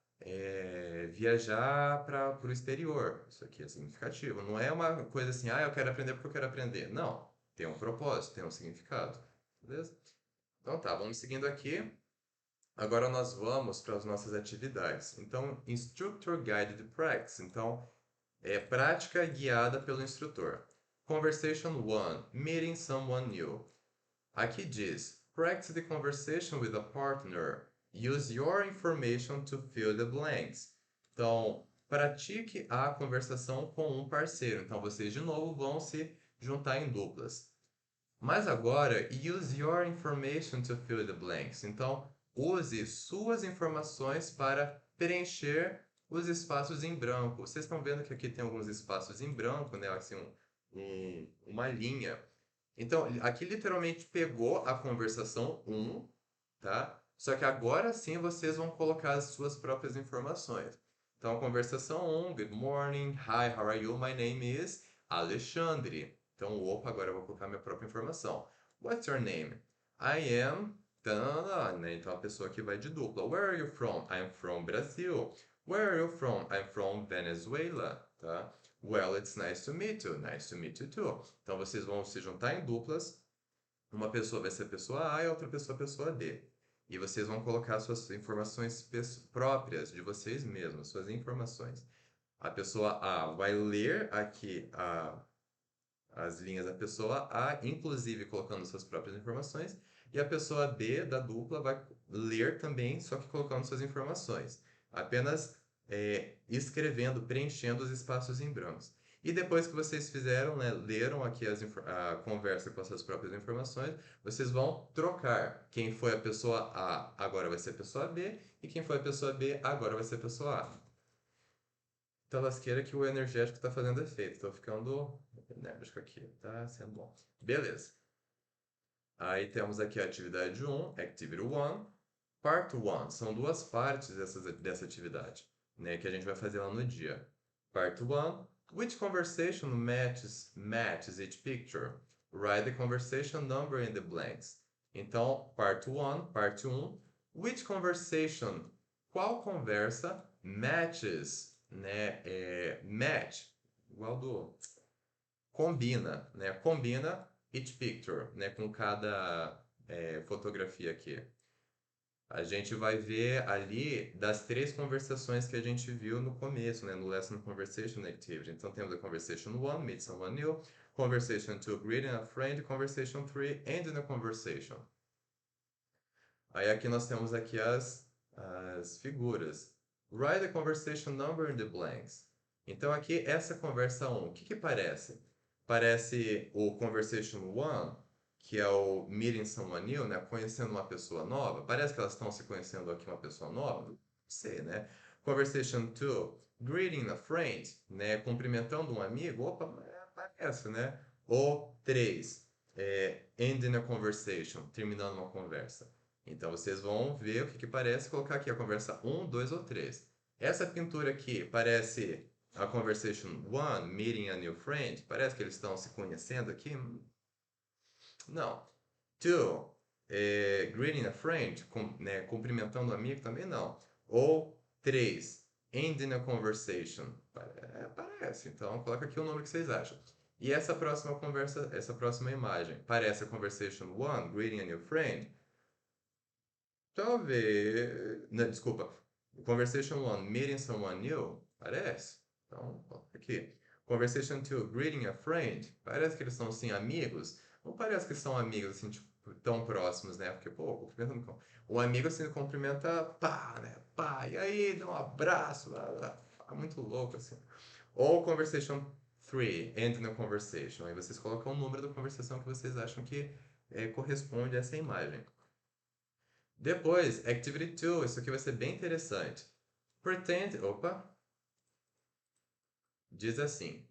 Speaker 1: viajar para o exterior. Isso aqui é significativo. Não é uma coisa assim, eu quero aprender porque eu quero aprender. Não, tem um propósito, tem um significado. Beleza? Então tá, vamos seguindo aqui. Agora nós vamos para as nossas atividades. Então, Instructor Guided Practice. Então, prática guiada pelo instrutor. Conversation 1. Meeting someone new. Aqui diz: Practice the conversation with a partner. Use your information to fill the blanks. Então, pratique a conversação com um parceiro. Então, vocês de novo vão se juntar em duplas. Mas agora, use your information to fill the blanks. Então, use suas informações para preencher os espaços em branco. Vocês estão vendo que aqui tem alguns espaços em branco, né? Assim, uma linha. Então, aqui literalmente pegou a conversação 1, tá? Só que agora sim vocês vão colocar as suas próprias informações. Então, a conversação 1, good morning, hi, how are you? My name is Alexandre. Então, opa, agora eu vou colocar minha própria informação. What's your name? I am... né? Então, a pessoa aqui vai de dupla. Where are you from? I'm from Brazil. Where are you from? I'm from Venezuela, tá? Well, it's nice to meet you. Nice to meet you too. Então, vocês vão se juntar em duplas. Uma pessoa vai ser a pessoa A e a outra pessoa a pessoa B. E vocês vão colocar suas informações próprias de vocês mesmos, suas informações. A pessoa A vai ler aqui as linhas da pessoa A, inclusive colocando suas próprias informações, e a pessoa B da dupla vai ler também, só que colocando suas informações. Apenas escrevendo, preenchendo os espaços em brancos. E depois que vocês fizeram, né, leram aqui a conversa com as suas próprias informações, vocês vão trocar. Quem foi a pessoa A agora vai ser a pessoa B, e quem foi a pessoa B agora vai ser a pessoa A. Então, lasqueira que o energético está fazendo efeito. Estou ficando enérgico aqui, tá sendo bom. Beleza. Aí temos aqui a atividade 1, Activity 1, Part 1. São duas partes dessa atividade, né, que a gente vai fazer lá no dia. Part 1, Which conversation matches each picture? Write the conversation number in the blanks. Então, parte 1, parte 1. Which conversation? Qual conversa matches, né? Match, igual do combina, né? Combina each picture, né? Com cada fotografia aqui. A gente vai ver ali das 3 conversações que a gente viu no começo, né? No Lesson Conversation Activity. Então temos a Conversation 1, Meet Someone New, Conversation 2, Greeting a Friend, Conversation 3, Ending a Conversation. Aí aqui nós temos aqui as figuras. Write the conversation number in the blanks. Então aqui essa conversa 1, o que parece? Parece o Conversation 1, que é o Meeting Someone New, né? Conhecendo uma pessoa nova. Parece que elas estão se conhecendo aqui, uma pessoa nova? Não sei, né? Conversation 2, Greeting a Friend, né? Cumprimentando um amigo. Opa, parece, né? Ou 3, Ending a Conversation, terminando uma conversa. Então vocês vão ver o que parece, colocar aqui a conversa 1, 2 ou 3. Essa pintura aqui parece a Conversation 1, Meeting a New Friend. Parece que eles estão se conhecendo aqui? Não. 2, Greeting a Friend, né, cumprimentando um amigo, também não. Ou 3, Ending a Conversation. Parece. Então coloca aqui o número que vocês acham. E essa próxima conversa, essa próxima imagem, parece a Conversation 1, Greeting a New Friend? Talvez. Não, desculpa. Conversation 1, Meeting Someone New? Parece. Então, aqui. Conversation 2, Greeting a Friend? Parece que eles são, assim, amigos. Não parece que são amigos, assim, tipo, tão próximos, né? Porque, pô, cumprimentando com... O amigo, assim, cumprimenta, pá, né? Pá, e aí, dá um abraço. Muito louco, assim. Ou Conversation 3, End the Conversation. Aí vocês colocam o número da conversação que vocês acham que corresponde a essa imagem. Depois, Activity 2, isso aqui vai ser bem interessante. Pretend, opa, diz assim.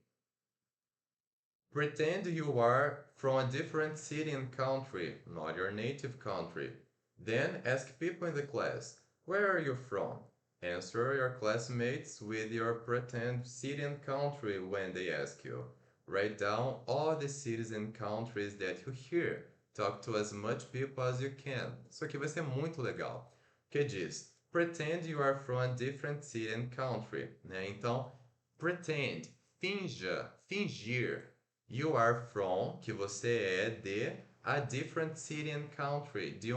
Speaker 1: Pretend you are from a different city and country, not your native country. Then ask people in the class, where are you from? Answer your classmates with your pretend city and country when they ask you. Write down all the cities and countries that you hear. Talk to as much people as you can. Isso aqui vai ser muito legal. Que diz, pretend you are from a different city and country, né? Então, pretend, finja, fingir. You are from, que você é de, a different city and country, de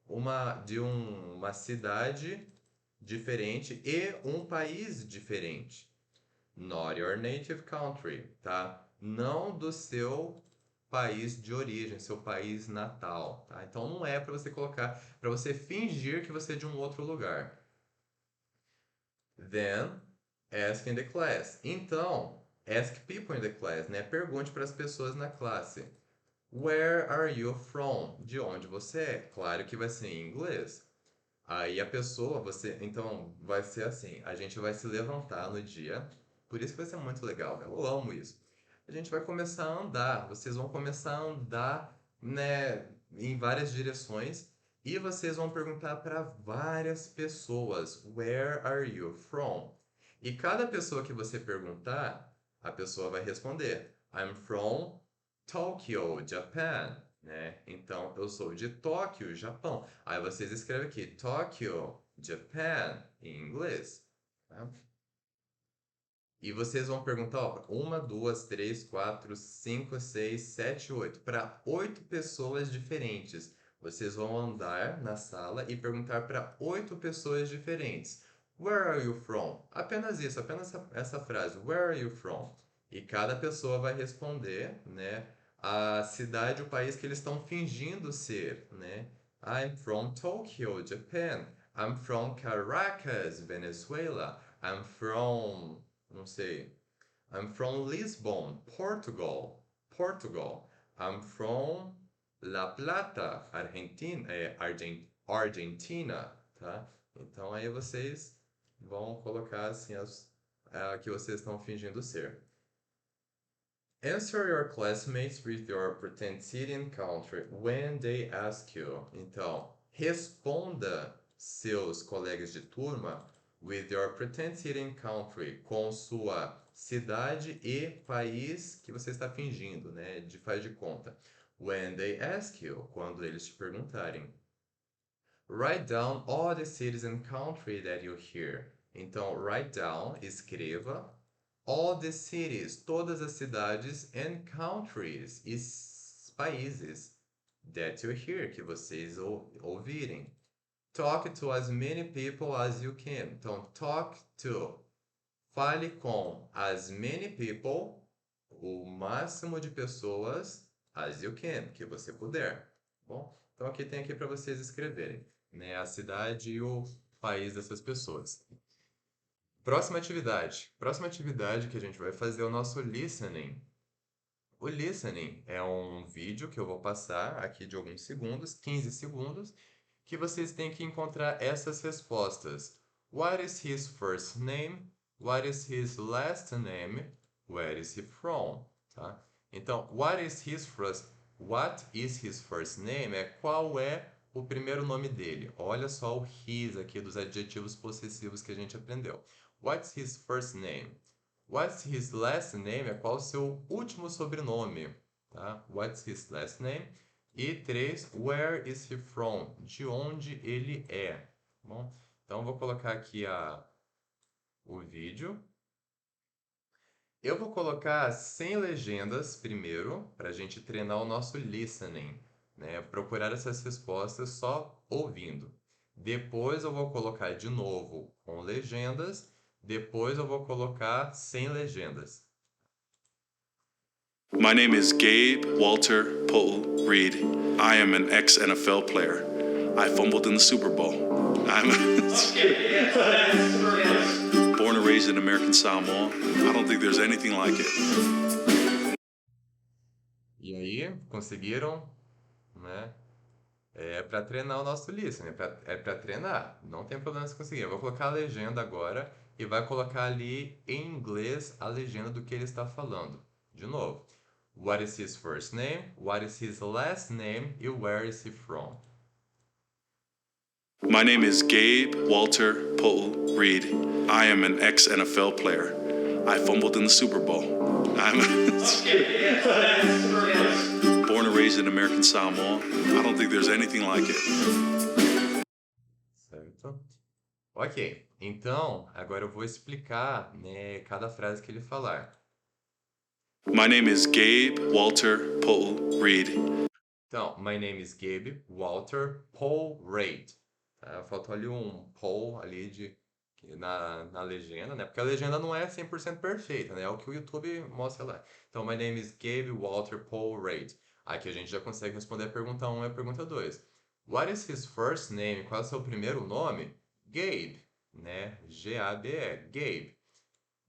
Speaker 1: uma cidade diferente e um país diferente. Not your native country, tá? Não do seu país de origem, seu país natal, tá? Então não é para você colocar, para você fingir que você é de um outro lugar. Then, ask in the class. Então, ask people in the class, né? Pergunte para as pessoas na classe. Where are you from? De onde você é? Claro que vai ser em inglês. Aí a pessoa, então vai ser assim, a gente vai se levantar no dia, por isso que vai ser muito legal, eu amo isso. A gente vai começar a andar, vocês vão começar a andar, né, em várias direções e vocês vão perguntar para várias pessoas, where are you from? E cada pessoa que você perguntar, a pessoa vai responder, I'm from Tokyo, Japan, né? Então, eu sou de Tóquio, Japão. Aí vocês escrevem aqui, Tokyo, Japan, em inglês. Tá? E vocês vão perguntar, ó, 1, 2, 3, 4, 5, 6, 7, 8. Para 8 pessoas diferentes. Vocês vão andar na sala e perguntar para 8 pessoas diferentes. Where are you from? Apenas isso, apenas essa frase. Where are you from? E cada pessoa vai responder, né? A cidade, o país que eles estão fingindo ser, né? I'm from Tokyo, Japan. I'm from Caracas, Venezuela. I'm from, não sei. I'm from Lisbon, Portugal. Portugal. I'm from La Plata, Argentina, tá? Então aí vocês vão colocar assim as que vocês estão fingindo ser. Answer your classmates with your pretend city and country when they ask you. Então, responda seus colegas de turma with your pretend city and country, com sua cidade e país que você está fingindo, né? De faz de conta. When they ask you, quando eles te perguntarem. Write down all the cities and country that you hear. Então, write down, escreva, all the cities, todas as cidades and countries, e países that you hear, que vocês ouvirem. Talk to as many people as you can. Então, talk to, fale com as many people, o máximo de pessoas, as you can, que você puder. Bom, então aqui tem aqui para vocês escreverem, né, a cidade e o país dessas pessoas. Próxima atividade. Próxima atividade que a gente vai fazer é o nosso listening. O listening é um vídeo que eu vou passar aqui de alguns segundos, 15 segundos, que vocês têm que encontrar essas respostas. What is his first name? What is his last name? Where is he from? Tá? Então, what is his first name é qual é o primeiro nome dele. Olha só o his aqui dos adjetivos possessivos que a gente aprendeu. What's his first name? What's his last name é qual o seu último sobrenome. Tá? What's his last name? E 3, where is he from? De onde ele é. Bom, então vou colocar aqui o vídeo. Eu vou colocar sem legendas primeiro, para a gente treinar o nosso listening, né? Procurar essas respostas só ouvindo. Depois eu vou colocar de novo com legendas. Depois eu vou colocar sem legendas.
Speaker 3: My name is Gabe Walter Pohl Reed. I am an ex-NFL player. I fumbled in the Super Bowl. I'm born and raised in American Samoa. I don't think there's anything like it.
Speaker 1: E aí, conseguiram? Né? É para treinar o nosso listening, é para treinar. Não tem problema se conseguir. Eu vou colocar a legenda agora e vai colocar ali em inglês a legenda do que ele está falando. De novo. What is his first name? What is his last name? E where is he from?
Speaker 3: My name is Gabe Walter Pohl Reed. I am an ex-NFL player. I fumbled in the Super Bowl. I'm born and raised in American Samoa. I don't think there's anything like it.
Speaker 1: Certo? Ok, então agora eu vou explicar, né, cada frase que ele falar.
Speaker 3: My name is Gabe Walter Pohl Reed.
Speaker 1: Então, my name is Gabe Walter Pohl Reid. Tá? Faltou ali um Paul ali na legenda, né? Porque a legenda não é 100% perfeita, né? É o que o YouTube mostra lá. Então, my name is Gabe Walter Pohl Reid. Aqui a gente já consegue responder a pergunta 1 e a pergunta 2. What is his first name? Qual é o seu primeiro nome? Gabe, né? G-A-B-E, Gabe.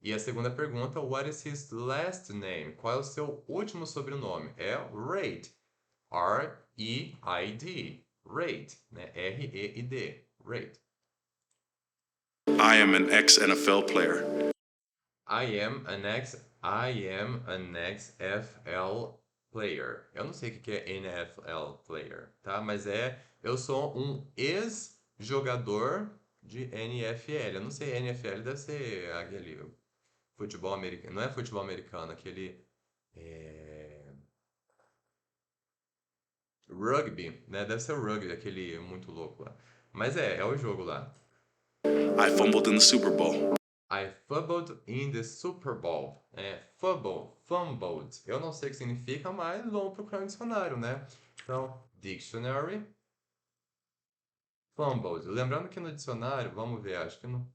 Speaker 1: E a segunda pergunta, what is his last name? Qual é o seu último sobrenome? É Reid. R-E-I-D. Reid, né? R-E-I-D. Reid.
Speaker 3: I am an ex-NFL player.
Speaker 1: I am an ex-FL player. Eu não sei o que é NFL player, tá? Mas eu sou um ex-jogador de NFL. Eu não sei, NFL deve ser aquele futebol americano. Não é futebol americano, aquele rugby, né? Deve ser o rugby, aquele muito louco lá. Mas é o jogo lá.
Speaker 3: I fumbled in the Super Bowl.
Speaker 1: I fumbled in the Super Bowl. Fumbled. Eu não sei o que significa, mas vamos procurar no dicionário, né? Então, dictionary. Fumbled. Lembrando que no dicionário, vamos ver, acho que não.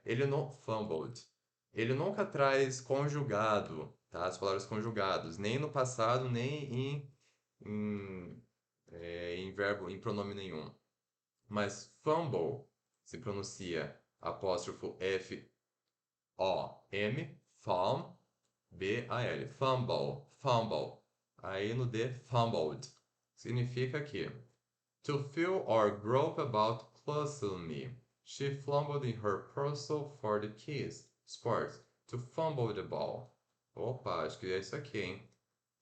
Speaker 1: Ele não. Fumbled. Ele nunca traz conjugado, tá? As palavras conjugadas, nem no passado, nem em verbo, em pronome nenhum. Mas fumble se pronuncia apóstrofo F-O-M, fum, B-A-L, fumble, fumble. Aí no D, fumbled. Significa que to feel or grope about closely. She fumbled in her parcel for the keys. Sports. To fumble the ball. Opa, acho que é isso aqui, hein?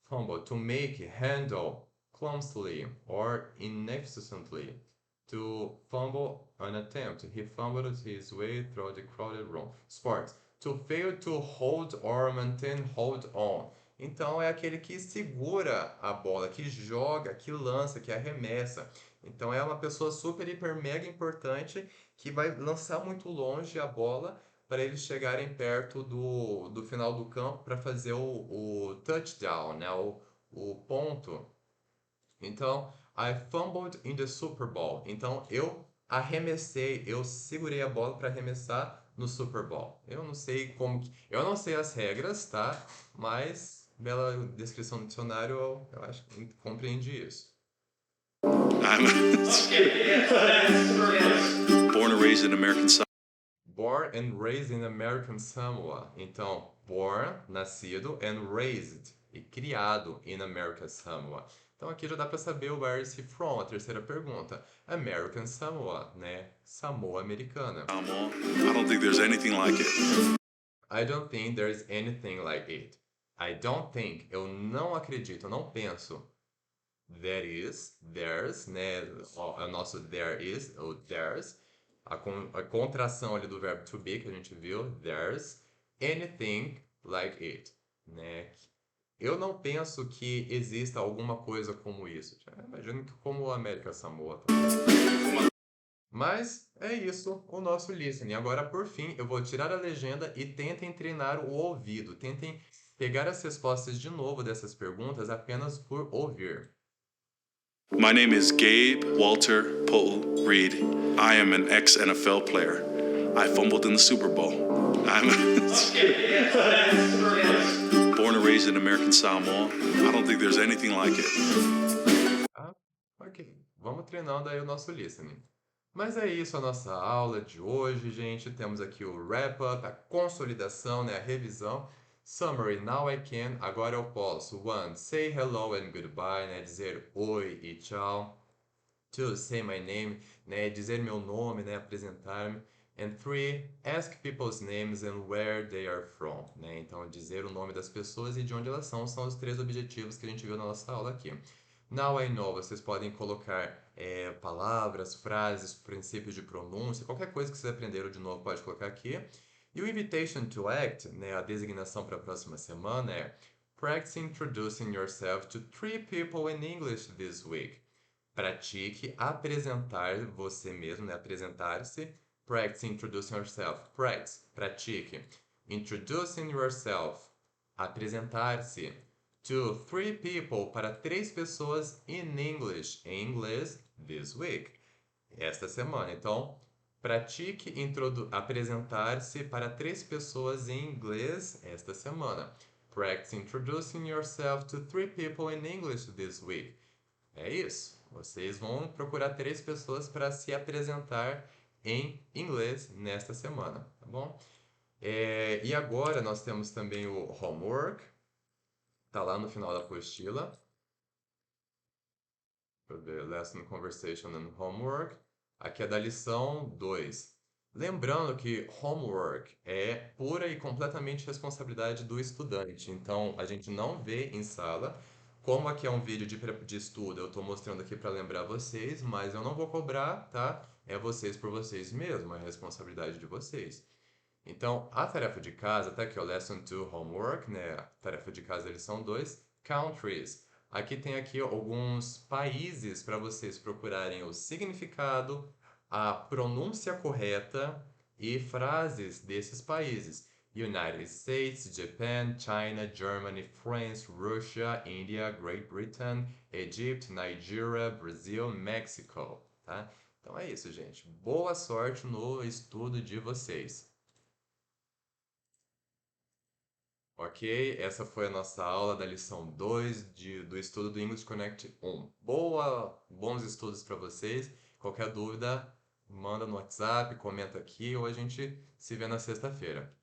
Speaker 1: Fumble. To make, handle, clumsily or inefficiently. To fumble an attempt. He fumbled his way through the crowded room. Sports. To fail to hold or maintain hold on. Então, é aquele que segura a bola, que joga, que lança, que arremessa. Então, é uma pessoa super, hiper, mega importante que vai lançar muito longe a bola para eles chegarem perto do final do campo para fazer o touchdown, né? O ponto. Então, I fumbled in the Super Bowl. Então, eu arremessei, eu segurei a bola para arremessar no Super Bowl. Eu não sei eu não sei as regras, tá? Mas pela descrição do dicionário, eu acho que compreendi isso.
Speaker 3: I'm born and raised in American Samoa.
Speaker 1: Born and raised in American Samoa. Então, born, nascido, and raised, e criado in American Samoa. Então aqui já dá para saber o where is he from, a terceira pergunta. American Samoa, né? Samoa americana.
Speaker 3: I don't think there's anything like it.
Speaker 1: I don't think there's anything like it. I don't think, eu não acredito, eu não penso. There is, there's, né? O nosso there is, ou there's. A contração ali do verbo to be que a gente viu. There's anything like it, né? Eu não penso que exista alguma coisa como isso. Imagino que como a América Samoa. Tá? Mas é isso, o nosso listening. Agora, por fim, eu vou tirar a legenda e tentem treinar o ouvido. Tentem pegar as respostas de novo dessas perguntas apenas por ouvir.
Speaker 3: My name is Gabe Walter Potel Reed. I am an ex-NFL player. I fumbled in the Super Bowl. I'm born and raised in American Samoa. I don't think there's anything like it.
Speaker 1: Ah, ok. Vamos treinando aí o nosso listening. Mas é isso a nossa aula de hoje, gente. Temos aqui o wrap-up, a consolidação, né, a revisão. Summary, now I can, agora eu posso. 1. Say hello and goodbye, né, dizer oi e tchau. 2. Say my name, né, dizer meu nome, né, apresentar-me. And 3. Ask people's names and where they are from, né, então dizer o nome das pessoas e de onde elas são os 3 objetivos que a gente viu na nossa aula aqui. Now I know, vocês podem colocar palavras, frases, princípios de pronúncia, qualquer coisa que vocês aprenderam de novo pode colocar aqui. E o invitation to act, né, a designação para a próxima semana é Practice introducing yourself to 3 people in English this week. Pratique apresentar você mesmo, né, apresentar-se. Practice introducing yourself. Practice, pratique. Introducing yourself, apresentar-se. To 3 people, para 3 pessoas in English, em inglês, this week, esta semana. Então, pratique apresentar-se para 3 pessoas em inglês esta semana. Practice introducing yourself to 3 people in English this week. É isso. Vocês vão procurar 3 pessoas para se apresentar em inglês nesta semana, tá bom? E agora nós temos também o homework. Tá lá no final da apostila. The Lesson Conversation and Homework. Aqui é da lição 2. Lembrando que homework é pura e completamente responsabilidade do estudante. Então, a gente não vê em sala. Como aqui é um vídeo de estudo, eu estou mostrando aqui para lembrar vocês, mas eu não vou cobrar, tá? É vocês por vocês mesmos, é responsabilidade de vocês. Então, a tarefa de casa, tá aqui, o Lesson 2 Homework, né? A tarefa de casa da lição 2, Countries. Aqui tem aqui alguns países para vocês procurarem o significado, a pronúncia correta e frases desses países. United States, Japan, China, Germany, France, Russia, India, Great Britain, Egypt, Nigeria, Brazil, Mexico, tá? Então é isso, gente. Boa sorte no estudo de vocês. Ok, essa foi a nossa aula da lição 2 do estudo do English Connect 1. Bons estudos para vocês. Qualquer dúvida, manda no WhatsApp, comenta aqui ou a gente se vê na sexta-feira.